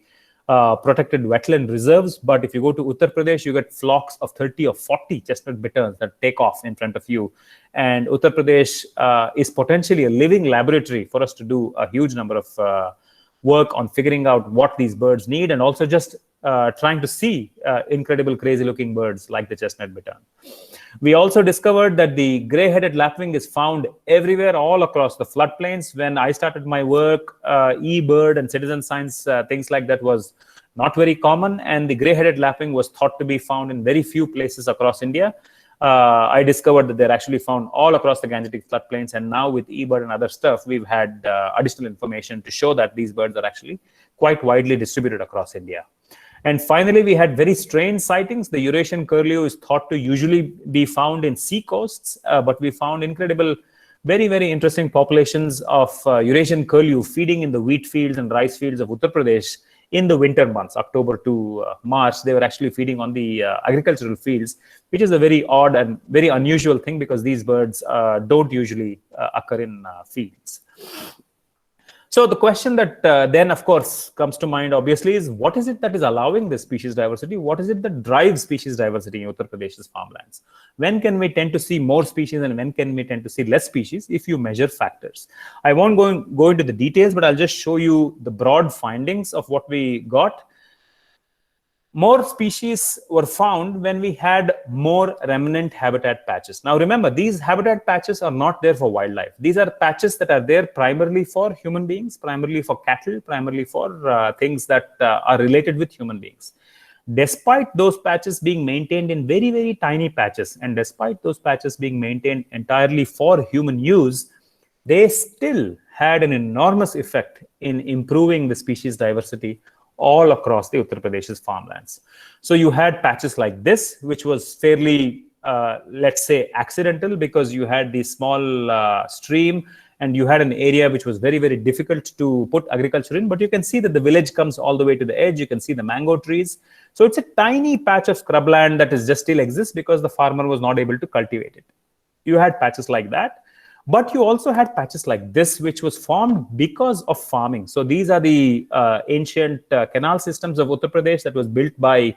protected wetland reserves. But if you go to Uttar Pradesh, you get flocks of 30 or 40 chestnut bitterns that take off in front of you. And Uttar Pradesh is potentially a living laboratory for us to do a huge number of work on figuring out what these birds need, and also just trying to see incredible, crazy-looking birds like the chestnut bittern. We also discovered that the gray-headed lapwing is found everywhere, all across the floodplains. When I started my work, eBird and citizen science, things like that was not very common, and the gray-headed lapwing was thought to be found in very few places across India. I discovered that they're actually found all across the Gangetic floodplains, and now with eBird and other stuff, we've had additional information to show that these birds are actually quite widely distributed across India. And finally, we had very strange sightings. The Eurasian curlew is thought to usually be found in sea coasts, but we found incredible, very, very interesting populations of Eurasian curlew feeding in the wheat fields and rice fields of Uttar Pradesh in the winter months, October to March. They were actually feeding on the agricultural fields, which is a very odd and very unusual thing because these birds don't usually occur in fields. So the question that then, of course, comes to mind, obviously, is what is it that is allowing this species diversity? What is it that drives species diversity in Uttar Pradesh's farmlands? When can we tend to see more species and when can we tend to see less species if you measure factors? I won't go into the details, but I'll just show you the broad findings of what we got. More species were found when we had more remnant habitat patches. Now, remember, these habitat patches are not there for wildlife. These are patches that are there primarily for human beings, primarily for cattle, primarily for things that are related with human beings. Despite those patches being maintained in very, very tiny patches, and despite those patches being maintained entirely for human use, they still had an enormous effect in improving the species diversity all across the Uttar Pradesh's farmlands. So you had patches like this, which was fairly, let's say, accidental because you had the small stream and you had an area which was very, very difficult to put agriculture in. But you can see that the village comes all the way to the edge. You can see the mango trees. So it's a tiny patch of scrubland that is just still exists because the farmer was not able to cultivate it. You had patches like that. But you also had patches like this, which was formed because of farming. So these are the ancient canal systems of Uttar Pradesh that was built by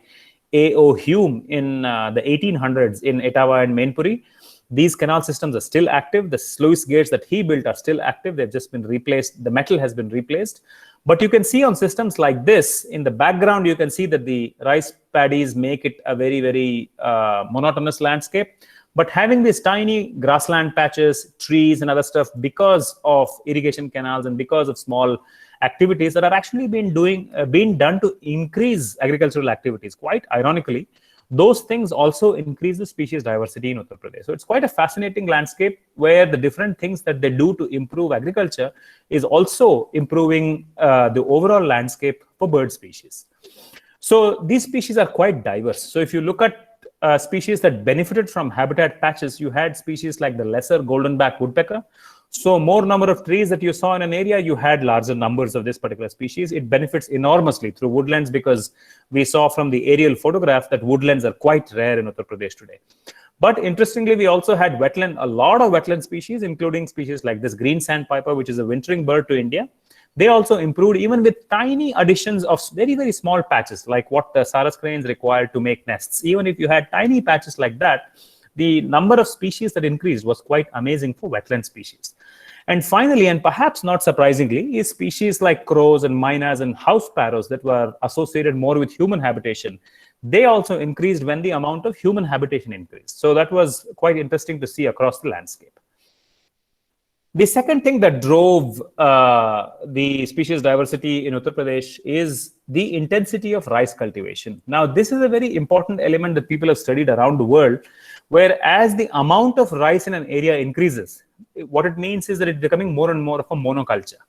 A.O. Hume in the 1800s in Etawah and Mainpuri. These canal systems are still active. The sluice gates that he built are still active. They've just been replaced. The metal has been replaced. But you can see on systems like this, in the background, you can see that the rice paddies make it a very, very monotonous landscape. But having these tiny grassland patches, trees and other stuff because of irrigation canals and because of small activities that are actually being done to increase agricultural activities, quite ironically, those things also increase the species diversity in Uttar Pradesh. So it's quite a fascinating landscape where the different things that they do to improve agriculture is also improving the overall landscape for bird species. So these species are quite diverse. So if you look at species that benefited from habitat patches, you had species like the lesser golden-back woodpecker. So more number of trees that you saw in an area, you had larger numbers of this particular species. It benefits enormously through woodlands because we saw from the aerial photograph that woodlands are quite rare in Uttar Pradesh today. But interestingly, we also had a lot of wetland species, including species like this green sandpiper, which is a wintering bird to India. They also improved even with tiny additions of very, very small patches, like what the Saras cranes required to make nests. Even if you had tiny patches like that, the number of species that increased was quite amazing for wetland species. And finally, and perhaps not surprisingly, is species like crows and mynas and house sparrows that were associated more with human habitation. They also increased when the amount of human habitation increased. So that was quite interesting to see across the landscape. The second thing that drove the species diversity in Uttar Pradesh is the intensity of rice cultivation. Now, this is a very important element that people have studied around the world, where as the amount of rice in an area increases, what it means is that it's becoming more and more of a monoculture.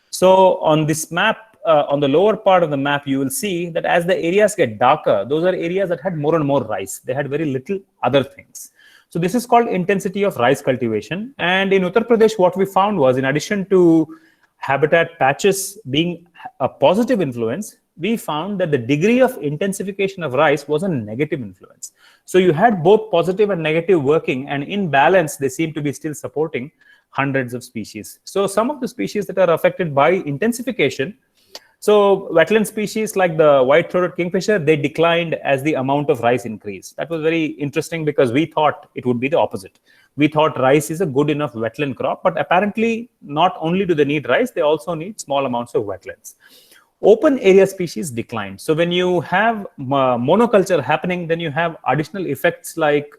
So on this map, on the lower part of the map, you will see that as the areas get darker, those are areas that had more and more rice. They had very little other things. So this is called intensity of rice cultivation. And in Uttar Pradesh, what we found was, in addition to habitat patches being a positive influence, we found that the degree of intensification of rice was a negative influence. So you had both positive and negative working, and in balance, they seem to be still supporting hundreds of species. So some of the species that are affected by intensification, so wetland species like the white-throated kingfisher, they declined as the amount of rice increased. That was very interesting because we thought it would be the opposite. We thought rice is a good enough wetland crop, but apparently not only do they need rice, they also need small amounts of wetlands. Open area species declined. So when you have monoculture happening, then you have additional effects like,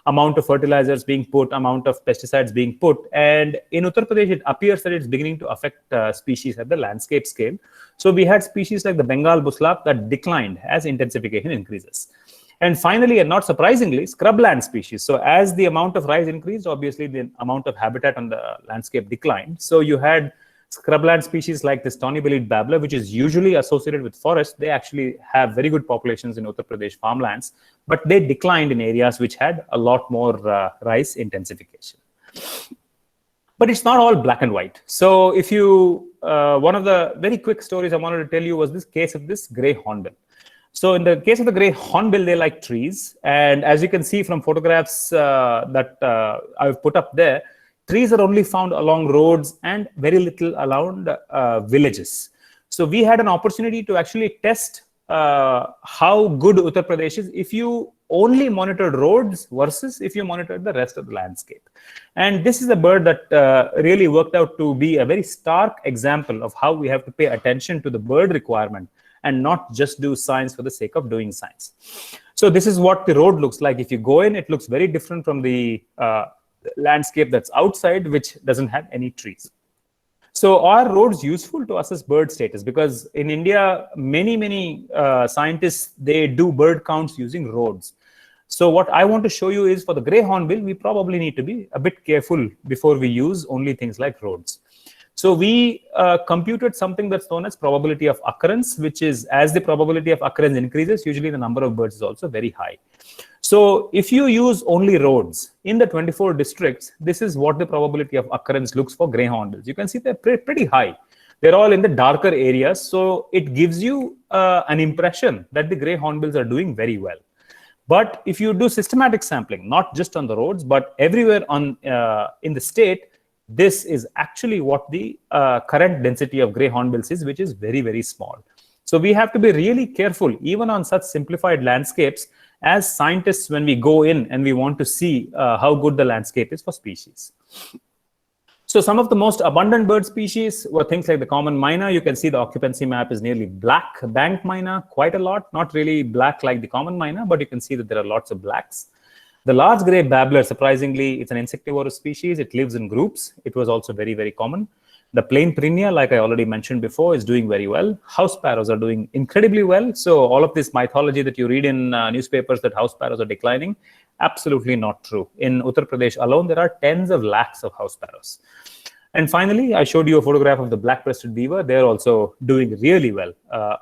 amount of fertilizers being put, amount of pesticides being put. And in Uttar Pradesh, it appears that it's beginning to affect species at the landscape scale. So we had species like the Bengal buslark that declined as intensification increases. And finally, and not surprisingly, scrubland species. So as the amount of rice increased, obviously the amount of habitat on the landscape declined. So you had scrubland species like this tawny-bellied babbler, which is usually associated with forest. They actually have very good populations in Uttar Pradesh farmlands, but they declined in areas which had a lot more rice intensification. But it's not all black and white. So if you, one of the very quick stories I wanted to tell you was this case of this gray hornbill. So in the case of the gray hornbill, they like trees. And as you can see from photographs that I've put up there, trees are only found along roads and very little around villages. So we had an opportunity to actually test how good Uttar Pradesh is if you only monitored roads versus if you monitored the rest of the landscape. And this is a bird that really worked out to be a very stark example of how we have to pay attention to the bird requirement and not just do science for the sake of doing science. So this is what the road looks like. If you go in, it looks very different from the landscape that's outside, which doesn't have any trees. So are roads useful to assess bird status? Because in India, many scientists, they do bird counts using roads. So what I want to show you is for the gray hornbill, we probably need to be a bit careful before we use only things like roads. So we computed something that's known as probability of occurrence, which is as the probability of occurrence increases, usually the number of birds is also very high. So if you use only roads in the 24 districts, this is what the probability of occurrence looks for gray hornbills. You can see they're pretty high. They're all in the darker areas. So it gives you an impression that the gray hornbills are doing very well. But if you do systematic sampling, not just on the roads, but everywhere on in the state, this is actually what the current density of gray hornbills is, which is very small. So we have to be really careful, even on such simplified landscapes, as scientists, when we go in and we want to see how good the landscape is for species. So some of the most abundant bird species were things like the common myna. You can see the occupancy map is nearly black. Bank myna, quite a lot, not really black like the common myna, but you can see that there are lots of blacks. The large gray babbler, surprisingly, it's an insectivorous species. It lives in groups. It was also very common. The plain prinia, like I already mentioned before, is doing very well. House sparrows are doing incredibly well. So all of this mythology that you read in newspapers that house sparrows are declining, absolutely not true. In Uttar Pradesh alone, there are tens of lakhs of house sparrows. And finally, I showed you a photograph of the black-breasted beaver. They're also doing really well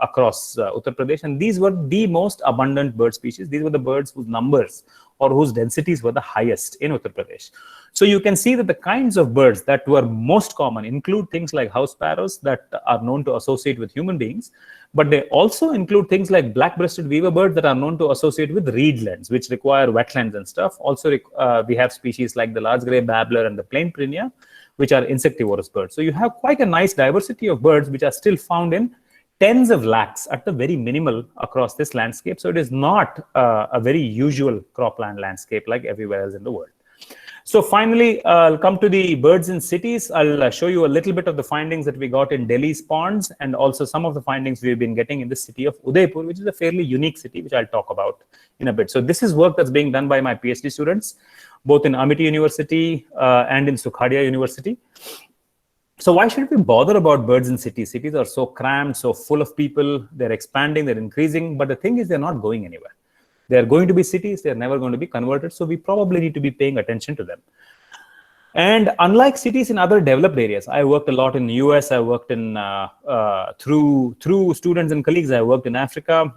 across Uttar Pradesh. And these were the most abundant bird species. These were the birds whose numbers or whose densities were the highest in Uttar Pradesh. So you can see that the kinds of birds that were most common include things like house sparrows that are known to associate with human beings, but they also include things like black-breasted weaver birds that are known to associate with reedlands, which require wetlands and stuff. Also, we have species like the large gray babbler and the plain prinia, which are insectivorous birds. So you have quite a nice diversity of birds which are still found in tens of lakhs at the very minimal across this landscape. So it is not a very usual cropland landscape like everywhere else in the world. So finally, I'll come to the birds in cities. I'll show you a little bit of the findings that we got in Delhi's ponds and also some of the findings we've been getting in the city of Udaipur, which is a fairly unique city, which I'll talk about in a bit. So this is work that's being done by my PhD students, both in Amity University and in Sukhadia University. So why should we bother about birds in cities? Cities are so crammed, so full of people. They're expanding, they're increasing. But the thing is, they're not going anywhere. They're going to be cities. They're never going to be converted. So we probably need to be paying attention to them. And unlike cities in other developed areas, I worked a lot in the US. I worked in through students and colleagues. I worked in Africa.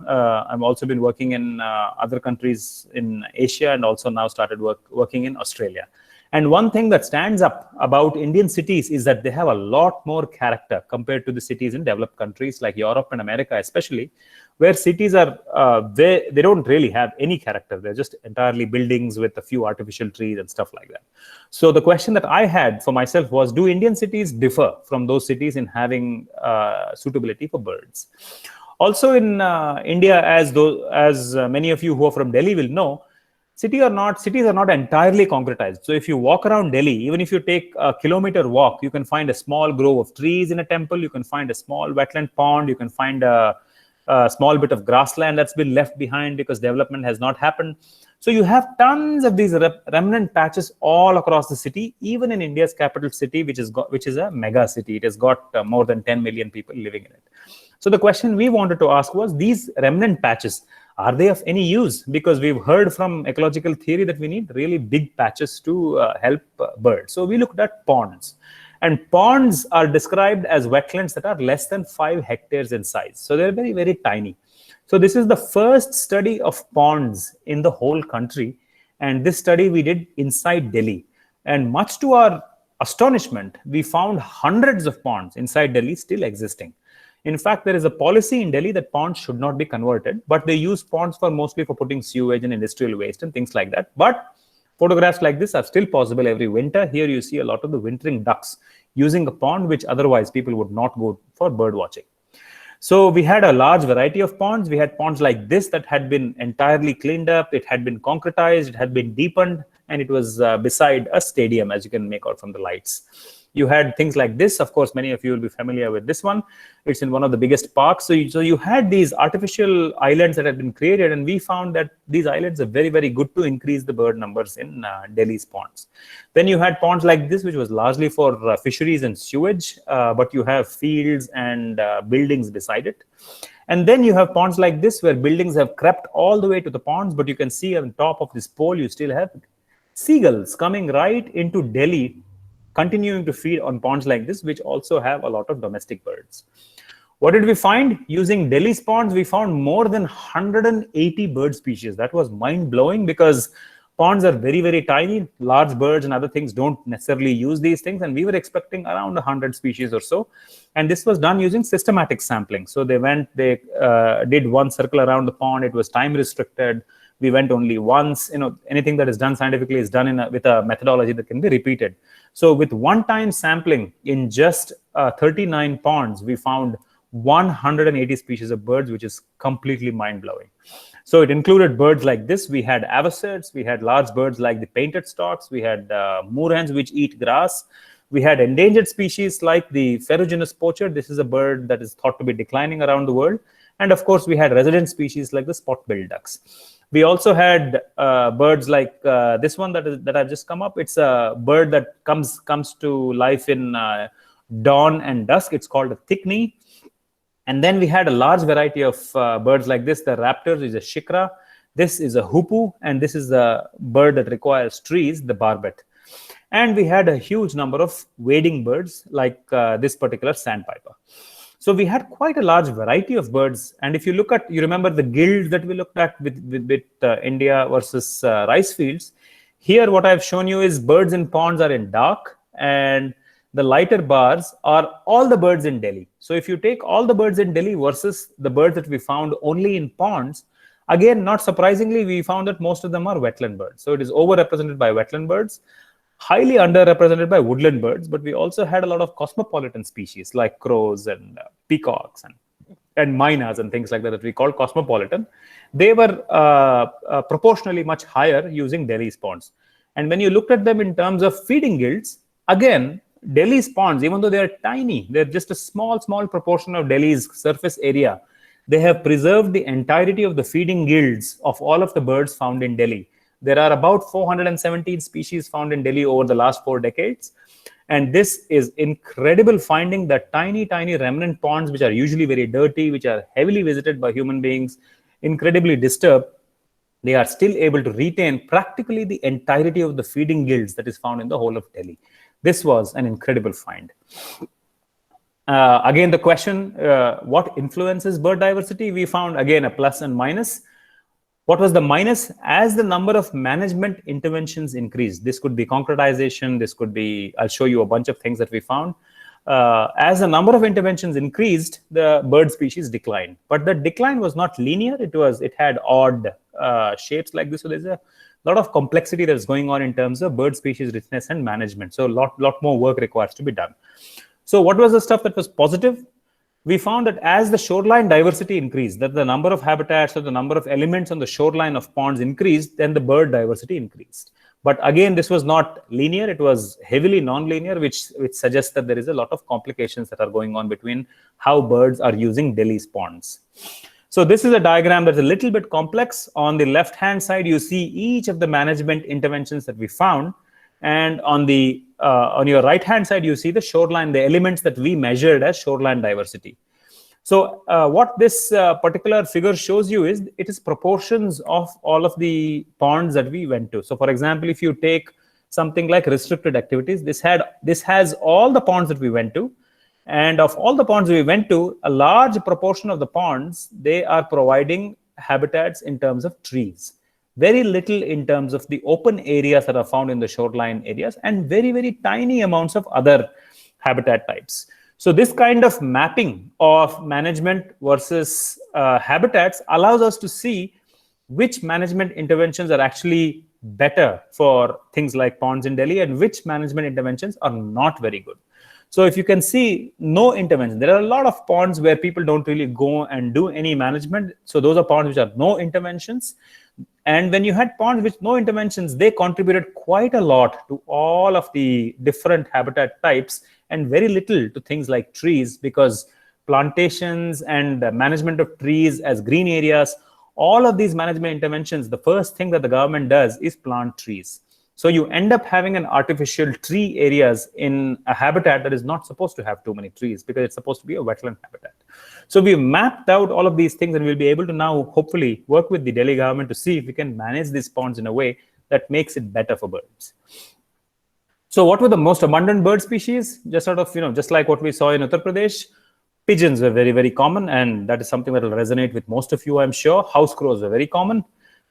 I've also been working in other countries in Asia and also now started working in Australia. And one thing that stands up about Indian cities is that they have a lot more character compared to the cities in developed countries like Europe and America, especially, where cities are, they don't really have any character. They're just entirely buildings with a few artificial trees and stuff like that. So the question that I had for myself was, do Indian cities differ from those cities in having suitability for birds? Also in India, as many of you who are from Delhi will know, cities are not entirely concretized. So if you walk around Delhi, even if you take a kilometer walk, you can find a small grove of trees in a temple, you can find a small wetland pond, you can find a small bit of grassland that's been left behind because development has not happened. So you have tons of these remnant patches all across the city, even in India's capital city, which is a mega city. It has got more than 10 million people living in it. So the question we wanted to ask was, these remnant patches, are they of any use? Because we've heard from ecological theory that we need really big patches to help birds. So we looked at ponds. And ponds are described as wetlands that are less than 5 hectares in size. So they're very, very tiny. So this is the first study of ponds in the whole country. And this study we did inside Delhi. And much to our astonishment, we found hundreds of ponds inside Delhi still existing. In fact, there is a policy in Delhi that ponds should not be converted, but they use ponds mostly for putting sewage and industrial waste and things like that. But photographs like this are still possible every winter. Here you see a lot of the wintering ducks using a pond, which otherwise people would not go for bird watching. So we had a large variety of ponds. We had ponds like this that had been entirely cleaned up. It had been concretized, it had been deepened, and it was beside a stadium, as you can make out from the lights. You had things like this. Of course, many of you will be familiar with this one. It's in one of the biggest parks. So you had these artificial islands that had been created, and we found that these islands are very, very good to increase the bird numbers in Delhi's ponds. Then you had ponds like this, which was largely for fisheries and sewage, but you have fields and buildings beside it. And then you have ponds like this, where buildings have crept all the way to the ponds, but you can see on top of this pole, you still have seagulls coming right into Delhi, continuing to feed on ponds like this, which also have a lot of domestic birds. What did we find? Using Delhi's ponds, we found more than 180 bird species. That was mind-blowing, because ponds are very, very tiny. Large birds and other things don't necessarily use these things, and we were expecting around 100 species or so. And this was done using systematic sampling. So they did one circle around the pond. It was time restricted. We went only once. Anything that is done scientifically is done with a methodology that can be repeated. So with one-time sampling in just 39 ponds, we found 180 species of birds, which is completely mind-blowing. So it included birds like this. We had avocets. We had large birds like the painted storks. We had moorhens, which eat grass. We had endangered species like the ferruginous poacher. This is a bird that is thought to be declining around the world. And of course, we had resident species like the spot-billed ducks. We also had birds like this one that I've just come up. It's a bird that comes to life in dawn and dusk. It's called a thickney. And then we had a large variety of birds like this. The raptors is a shikra. This is a hoopoe. And this is a bird that requires trees, the barbet. And we had a huge number of wading birds like this particular sandpiper. So we had quite a large variety of birds. And if you look at, you remember the guilds that we looked at with India versus rice fields. Here, what I've shown you is birds in ponds are in dark, and the lighter bars are all the birds in Delhi. So if you take all the birds in Delhi versus the birds that we found only in ponds, again, not surprisingly, we found that most of them are wetland birds. So it is overrepresented by wetland birds, highly underrepresented by woodland birds, but we also had a lot of cosmopolitan species like crows and peacocks and mynas and things like that we call cosmopolitan. They were proportionally much higher using Delhi's ponds. And when you looked at them in terms of feeding guilds, again, Delhi's ponds, even though they're tiny, they're just a small proportion of Delhi's surface area. They have preserved the entirety of the feeding guilds of all of the birds found in Delhi. There are about 417 species found in Delhi over the last 4 decades. And this is incredible finding that tiny remnant ponds, which are usually very dirty, which are heavily visited by human beings, incredibly disturbed, they are still able to retain practically the entirety of the feeding guilds that is found in the whole of Delhi. This was an incredible find. Again, the question, what influences bird diversity? We found, again, a plus and minus. What was the minus? As the number of management interventions increased, this could be concretization, this could be, I'll show you a bunch of things that we found. As the number of interventions increased, the bird species declined. But the decline was not linear. It had odd shapes like this. So there's a lot of complexity that's going on in terms of bird species richness and management. So a lot more work requires to be done. So what was the stuff that was positive? we found that as the shoreline diversity increased, that the number of habitats or the number of elements on the shoreline of ponds increased, then the bird diversity increased. But again, this was not linear. It was heavily non-linear, which suggests that there is a lot of complications that are going on between how birds are using Delhi's ponds. So this is a diagram that's a little bit complex. On the left-hand side, you see each of the management interventions that we found. And on your right-hand side, you see the shoreline, the elements that we measured as shoreline diversity. So what this particular figure shows you is it is proportions of all of the ponds that we went to. So for example, if you take something like restricted activities, this has all the ponds that we went to. And of all the ponds we went to, a large proportion of the ponds, they are providing habitats in terms of trees. Very little in terms of the open areas that are found in the shoreline areas, and very, very tiny amounts of other habitat types. So this kind of mapping of management versus habitats allows us to see which management interventions are actually better for things like ponds in Delhi and which management interventions are not very good. So if you can see, no intervention. There are a lot of ponds where people don't really go and do any management. So those are ponds which are no interventions. And when you had ponds with no interventions, they contributed quite a lot to all of the different habitat types and very little to things like trees, because plantations and management of trees as green areas, all of these management interventions, the first thing that the government does is plant trees. So you end up having an artificial tree areas in a habitat that is not supposed to have too many trees, because it's supposed to be a wetland habitat. So we've mapped out all of these things, and we'll be able to now hopefully work with the Delhi government to see if we can manage these ponds in a way that makes it better for birds. So what were the most abundant bird species? Just sort of, just like what we saw in Uttar Pradesh, pigeons were very, very common, and that is something that will resonate with most of you, I'm sure. House crows were very common.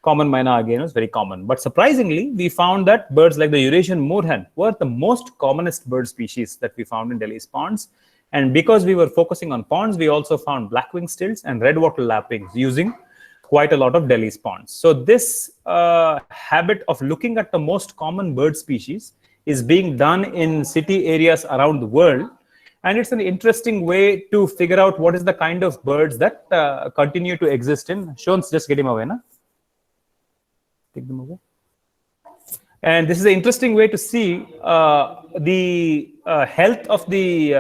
Common myna again was very common. But surprisingly, we found that birds like the Eurasian moorhen were the most commonest bird species that we found in Delhi's ponds. And because we were focusing on ponds, we also found black-winged stilts and red-wattle lapwings using quite a lot of Delhi's ponds. So this habit of looking at the most common bird species is being done in city areas around the world. And it's an interesting way to figure out what is the kind of birds that continue to exist in. Shons, just get him away, na? Take them away. And this is an interesting way to see the health of the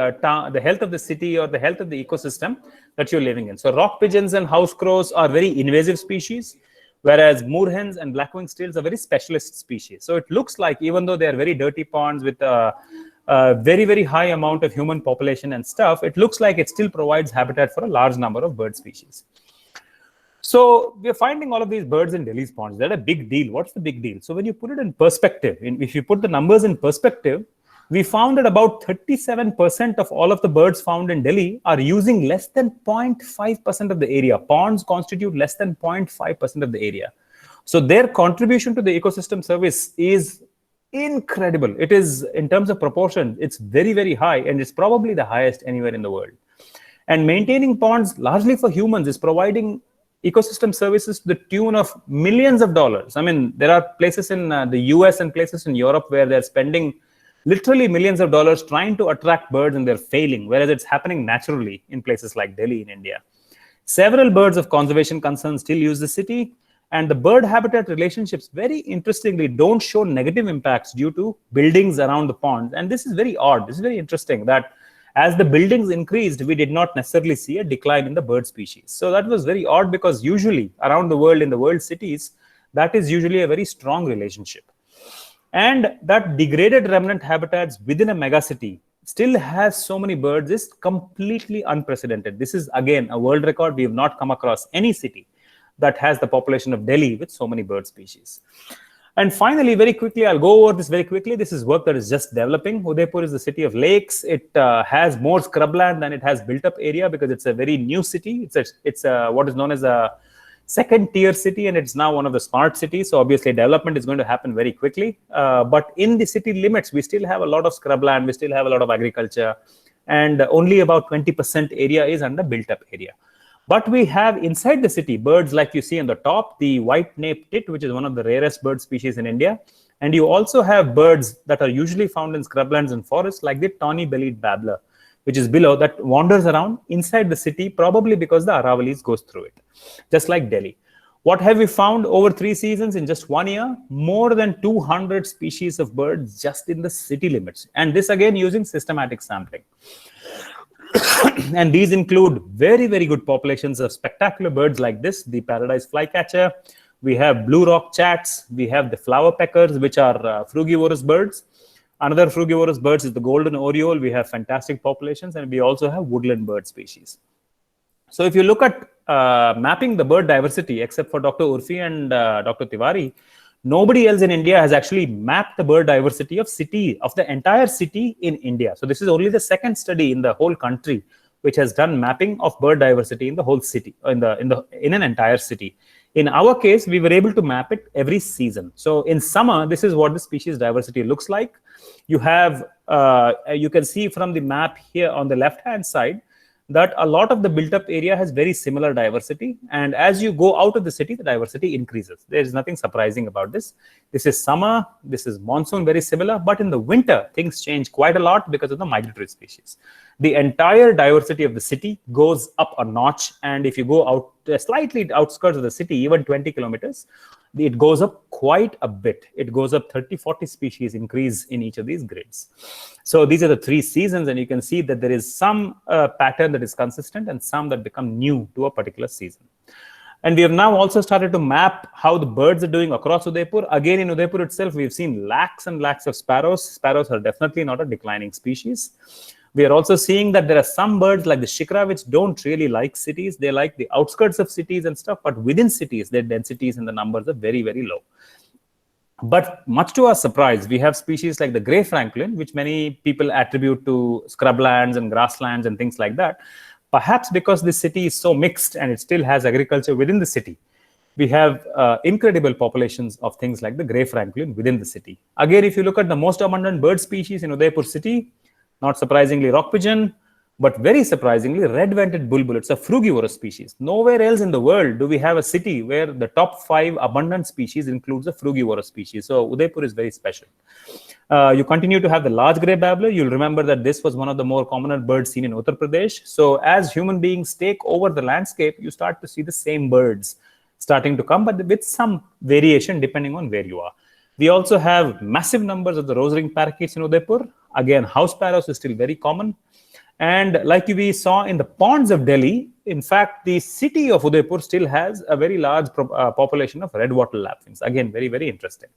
health of the city or the health of the ecosystem that you're living in. So rock pigeons and house crows are very invasive species, whereas moorhens and black-winged stilts are very specialist species. So it looks like, even though they are very dirty ponds with a very, very high amount of human population and stuff, it looks like it still provides habitat for a large number of bird species. So we're finding all of these birds in Delhi's ponds. They're a big deal. What's the big deal? So when you put it in perspective, if you put the numbers in perspective, we found that about 37% of all of the birds found in Delhi are using less than 0.5% of the area. Ponds constitute less than 0.5% of the area. So their contribution to the ecosystem service is incredible. It is, in terms of proportion, it's very, very high, and it's probably the highest anywhere in the world. And maintaining ponds, largely for humans, is providing ecosystem services to the tune of millions of dollars. I mean, there are places in the US and places in Europe where they're spending literally millions of dollars trying to attract birds, and they're failing, whereas it's happening naturally in places like Delhi in India. Several birds of conservation concern still use the city, and the bird habitat relationships, very interestingly, don't show negative impacts due to buildings around the ponds. And this is very odd. This is very interesting that as the buildings increased, we did not necessarily see a decline in the bird species. So that was very odd, because usually around the world, in the world cities, that is usually a very strong relationship. And that degraded remnant habitats within a megacity still has so many birds is completely unprecedented. This is, again, a world record. We have not come across any city that has the population of Delhi with so many bird species. And finally, very quickly, I'll go over this very quickly. This is work that is just developing. Udaipur is the city of lakes. It has more scrubland than it has built-up area, because it's a very new city. It's what is known as a second-tier city, and it's now one of the smart cities. So obviously, development is going to happen very quickly. But in the city limits, we still have a lot of scrubland. We still have a lot of agriculture, and only about 20% area is under built-up area. But we have inside the city birds like you see on the top, the white-naped tit, which is one of the rarest bird species in India. And you also have birds that are usually found in scrublands and forests, like the tawny-bellied babbler, which is below, that wanders around inside the city, probably because the Aravalis goes through it, just like Delhi. What have we found over 3 seasons in just 1 year? More than 200 species of birds just in the city limits. And this again using systematic sampling. And these include very, very good populations of spectacular birds like this, the paradise flycatcher. We have blue rock chats. We have the flower peckers, which are frugivorous birds. Another frugivorous birds is the golden oriole. We have fantastic populations, and we also have woodland bird species. So if you look at mapping the bird diversity, except for Dr. Urfi and Dr. Tiwari, nobody else in India has actually mapped the bird diversity of the entire city in India. So this is only the second study in the whole country which has done mapping of bird diversity in the whole city, in an entire city. In our case, we were able to map it every season. So in summer, this is what the species diversity looks like. You have, you can see from the map here on the left-hand side that a lot of the built-up area has very similar diversity. And as you go out of the city, the diversity increases. There is nothing surprising about this. This is summer, this is monsoon, very similar. But in the winter, things change quite a lot because of the migratory species. The entire diversity of the city goes up a notch. And if you go out slightly outskirts of the city, even 20 kilometers, it goes up quite a bit. It goes up 30, 40 species increase in each of these grids. So these are the 3 seasons, and you can see that there is some pattern that is consistent and some that become new to a particular season. And we have now also started to map how the birds are doing across Udaipur. Again, in Udaipur itself, we've seen lakhs and lakhs of sparrows. Sparrows are definitely not a declining species. We are also seeing that there are some birds like the shikra which don't really like cities. They like the outskirts of cities and stuff, but within cities, their densities and the numbers are very, very low. But much to our surprise, we have species like the grey francolin, which many people attribute to scrublands and grasslands and things like that. Perhaps because the city is so mixed and it still has agriculture within the city, we have incredible populations of things like the grey francolin within the city. Again, if you look at the most abundant bird species in Udaipur city, not surprisingly rock pigeon, but very surprisingly red-vented bulbul. It's a frugivorous species. Nowhere else in the world do we have a city where the top 5 abundant species includes a frugivorous species. So Udaipur is very special. You continue to have the large grey babbler. You'll remember that this was one of the more common birds seen in Uttar Pradesh. So as human beings take over the landscape, you start to see the same birds starting to come, but with some variation depending on where you are. We also have massive numbers of the rose-ring parakeets in Udaipur. Again, house sparrows is still very common. And like we saw in the ponds of Delhi, in fact, the city of Udaipur still has a very large population of red wattle lapwings. Again, very, very interesting.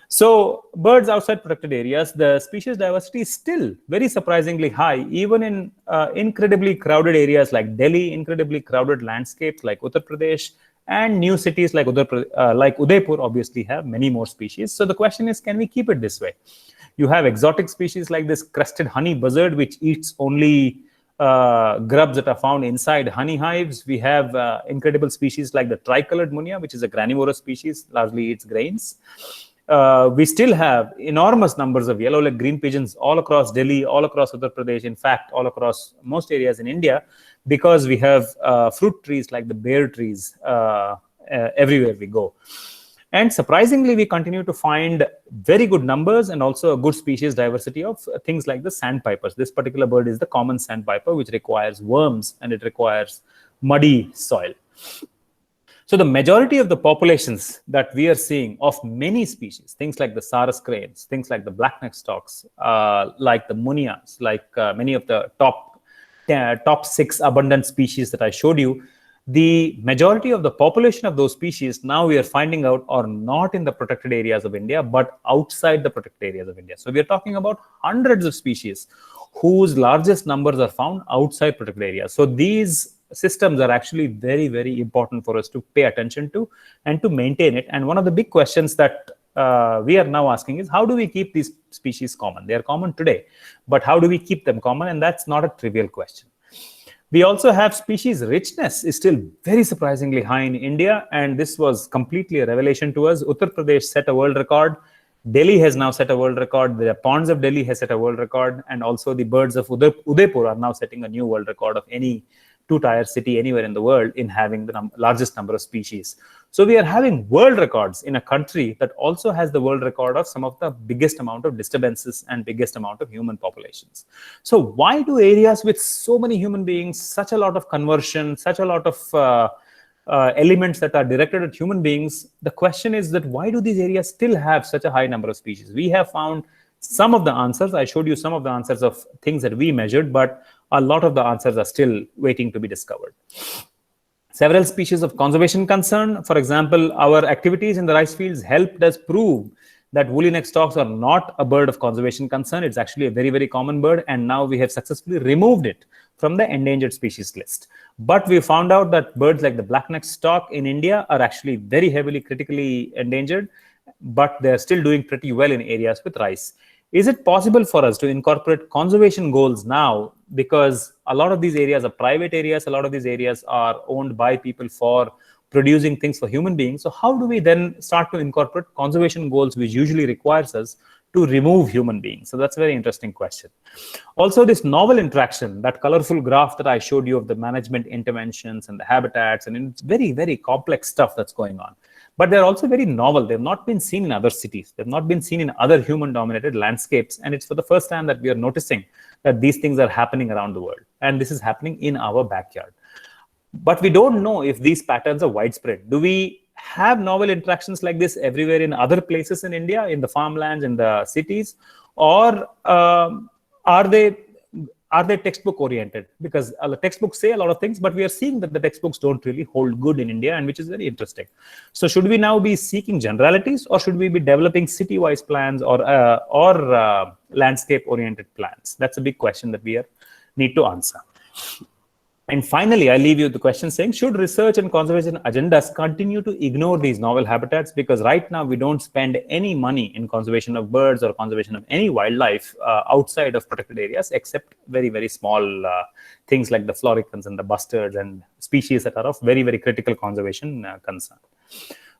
So birds outside protected areas, the species diversity is still very surprisingly high, even in incredibly crowded areas like Delhi, incredibly crowded landscapes like Uttar Pradesh, and new cities like Udaipur obviously have many more species. So the question is, can we keep it this way? You have exotic species like this crested honey buzzard, which eats only grubs that are found inside honey hives. We have incredible species like the tricolored munia, which is a granivorous species, largely eats grains. We still have enormous numbers of yellow-legged green pigeons all across Delhi, all across Uttar Pradesh, in fact, all across most areas in India, because we have fruit trees like the bear trees everywhere we go. And surprisingly, we continue to find very good numbers and also a good species diversity of things like the sandpipers. This particular bird is the common sandpiper, which requires worms and it requires muddy soil. So the majority of the populations that we are seeing of many species, things like the sarus cranes, things like the black-necked storks, like the munias, like many of the top 6 abundant species that I showed you, the majority of the population of those species now we are finding out are not in the protected areas of India, but outside the protected areas of India. So we are talking about hundreds of species whose largest numbers are found outside protected areas. So these systems are actually very, very important for us to pay attention to and to maintain it. And one of the big questions that we are now asking is, how do we keep these species common? They are common today, but how do we keep them common? And that's not a trivial question. We also have species richness is still very surprisingly high in India, and this was completely a revelation to us. Uttar Pradesh set a world record. Delhi has now set a world record. The ponds of Delhi has set a world record, and also the birds of Udaipur are now setting a new world record of any two-tier city anywhere in the world in having the largest number of species. So we are having world records in a country that also has the world record of some of the biggest amount of disturbances and biggest amount of human populations. So why do areas with so many human beings, such a lot of conversion, such a lot of elements that are directed at human beings, the question is that why do these areas still have such a high number of species? We have found some of the answers. I showed you some of the answers of things that we measured, but a lot of the answers are still waiting to be discovered. Several species of conservation concern. For example, our activities in the rice fields helped us prove that woolly neck storks are not a bird of conservation concern. It's actually a very, very common bird, and now we have successfully removed it from the endangered species list. But we found out that birds like the black-necked stork in India are actually very heavily critically endangered, but they're still doing pretty well in areas with rice. Is it possible for us to incorporate conservation goals now? Because a lot of these areas are private areas, a lot of these areas are owned by people for producing things for human beings. So how do we then start to incorporate conservation goals, which usually requires us to remove human beings? So that's a very interesting question. Also, this novel interaction, that colorful graph that I showed you of the management interventions and the habitats, and it's very, very complex stuff that's going on. But they're also very novel. They've not been seen in other cities. They've not been seen in other human-dominated landscapes. And it's for the first time that we are noticing that these things are happening around the world. And this is happening in our backyard. But we don't know if these patterns are widespread. Do we have novel interactions like this everywhere in other places in India, in the farmlands, in the cities? Or are they textbook oriented? Because the textbooks say a lot of things, but we are seeing that the textbooks don't really hold good in India, and which is very interesting. So should we now be seeking generalities, or should we be developing city-wise plans or landscape oriented plans? That's a big question that we need to answer. And finally, I leave you with the question saying, should research and conservation agendas continue to ignore these novel habitats? Because right now we don't spend any money in conservation of birds or conservation of any wildlife outside of protected areas, except very, very small things like the floricans and the bustards and species that are of very, very critical conservation concern.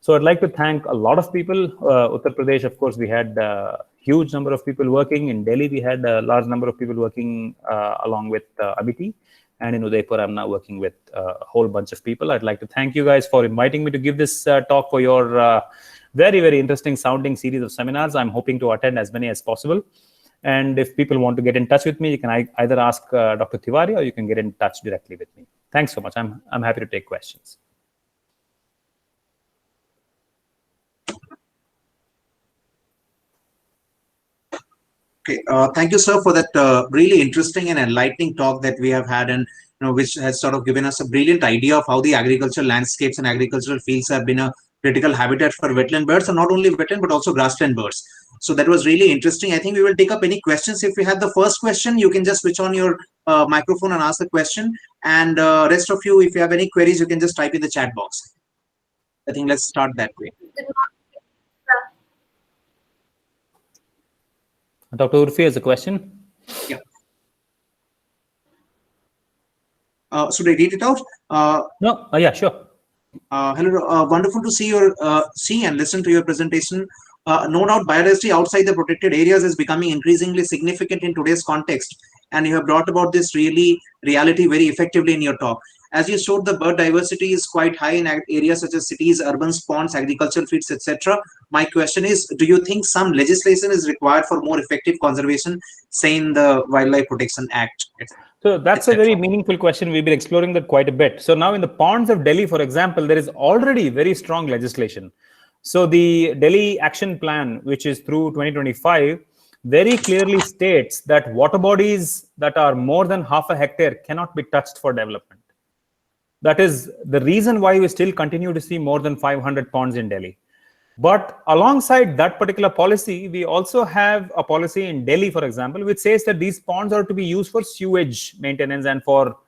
So I'd like to thank a lot of people. Uttar Pradesh, of course, we had a huge number of people working. In Delhi, we had a large number of people working along with Amity. And in Udaipur, I'm now working with a whole bunch of people. I'd like to thank you guys for inviting me to give this talk, for your very, very interesting sounding series of seminars. I'm hoping to attend as many as possible. And if people want to get in touch with me, you can either ask Dr. Tiwari, or you can get in touch directly with me. Thanks so much. I'm happy to take questions. Okay, thank you, sir, for that really interesting and enlightening talk that we have had, and which has sort of given us a brilliant idea of how the agricultural landscapes and agricultural fields have been a critical habitat for wetland birds, and not only wetland but also grassland birds. So that was really interesting. I think we will take up any questions. If we have the first question, you can just switch on your microphone and ask the question. And rest of you, if you have any queries, you can just type in the chat box. I think let's start that way. Dr. Urfi has a question. Yeah. Should I read it out? No. Yeah, sure. Hello. Wonderful to see and listen to your presentation. No doubt, biodiversity outside the protected areas is becoming increasingly significant in today's context, and you have brought about this reality very effectively in your talk. As you showed, the bird diversity is quite high in areas such as cities, urban ponds, agricultural fields, etc. My question is, do you think some legislation is required for more effective conservation, say in the Wildlife Protection Act? So that's a very meaningful question. We've been exploring that quite a bit. So now in the ponds of Delhi, for example, there is already very strong legislation. So the Delhi Action Plan, which is through 2025, very clearly states that water bodies that are more than half a hectare cannot be touched for development. That is the reason why we still continue to see more than 500 ponds in Delhi. But alongside that particular policy, we also have a policy in Delhi, for example, which says that these ponds are to be used for sewage maintenance and for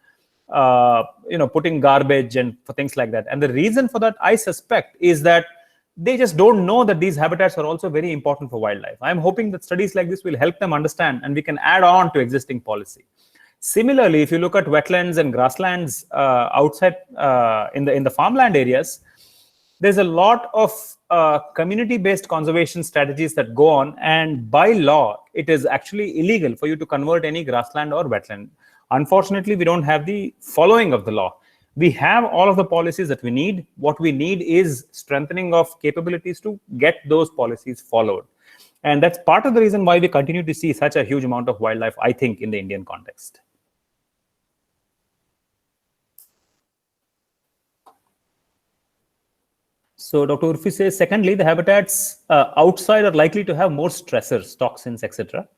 putting garbage and for things like that. And the reason for that, I suspect, is that they just don't know that these habitats are also very important for wildlife. I'm hoping that studies like this will help them understand, and we can add on to existing policy. Similarly, if you look at wetlands and grasslands outside in the farmland areas, there's a lot of community-based conservation strategies that go on, and by law, it is actually illegal for you to convert any grassland or wetland. Unfortunately, we don't have the following of the law. We have all of the policies that we need. What we need is strengthening of capabilities to get those policies followed. And that's part of the reason why we continue to see such a huge amount of wildlife, I think, in the Indian context. So Dr. Urfi says, secondly, the habitats outside are likely to have more stressors, toxins, etc.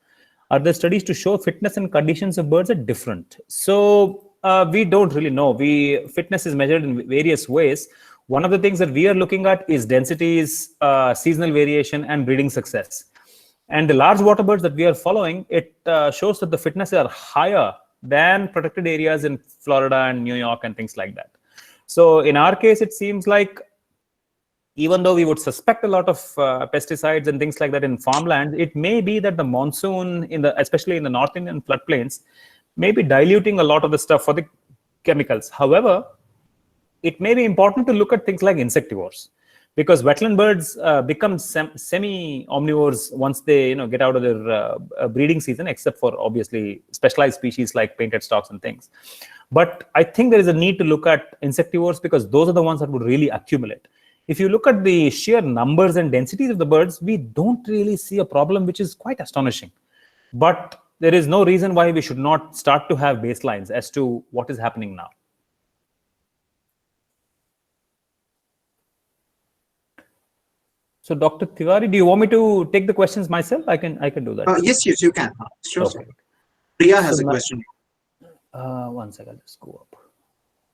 Are there studies to show fitness and conditions of birds are different? So we don't really know. Fitness is measured in various ways. One of the things that we are looking at is densities, seasonal variation, and breeding success. And the large water birds that we are following, it shows that the fitness are higher than protected areas in Florida and New York and things like that. So in our case, it seems like even though we would suspect a lot of pesticides and things like that in farmland, it may be that the monsoon, especially in the North Indian floodplains, may be diluting a lot of the stuff for the chemicals. However, it may be important to look at things like insectivores, because wetland birds become semi-omnivores once they get out of their breeding season, except for obviously specialized species like painted storks and things. But I think there is a need to look at insectivores because those are the ones that would really accumulate. If you look at the sheer numbers and densities of the birds, we don't really see a problem, which is quite astonishing. But there is no reason why we should not start to have baselines as to what is happening now. So Dr. Tiwari, do you want me to take the questions myself? I can do that. Yes, you can. Sure. Okay. Priya has a question. One second, let's go up.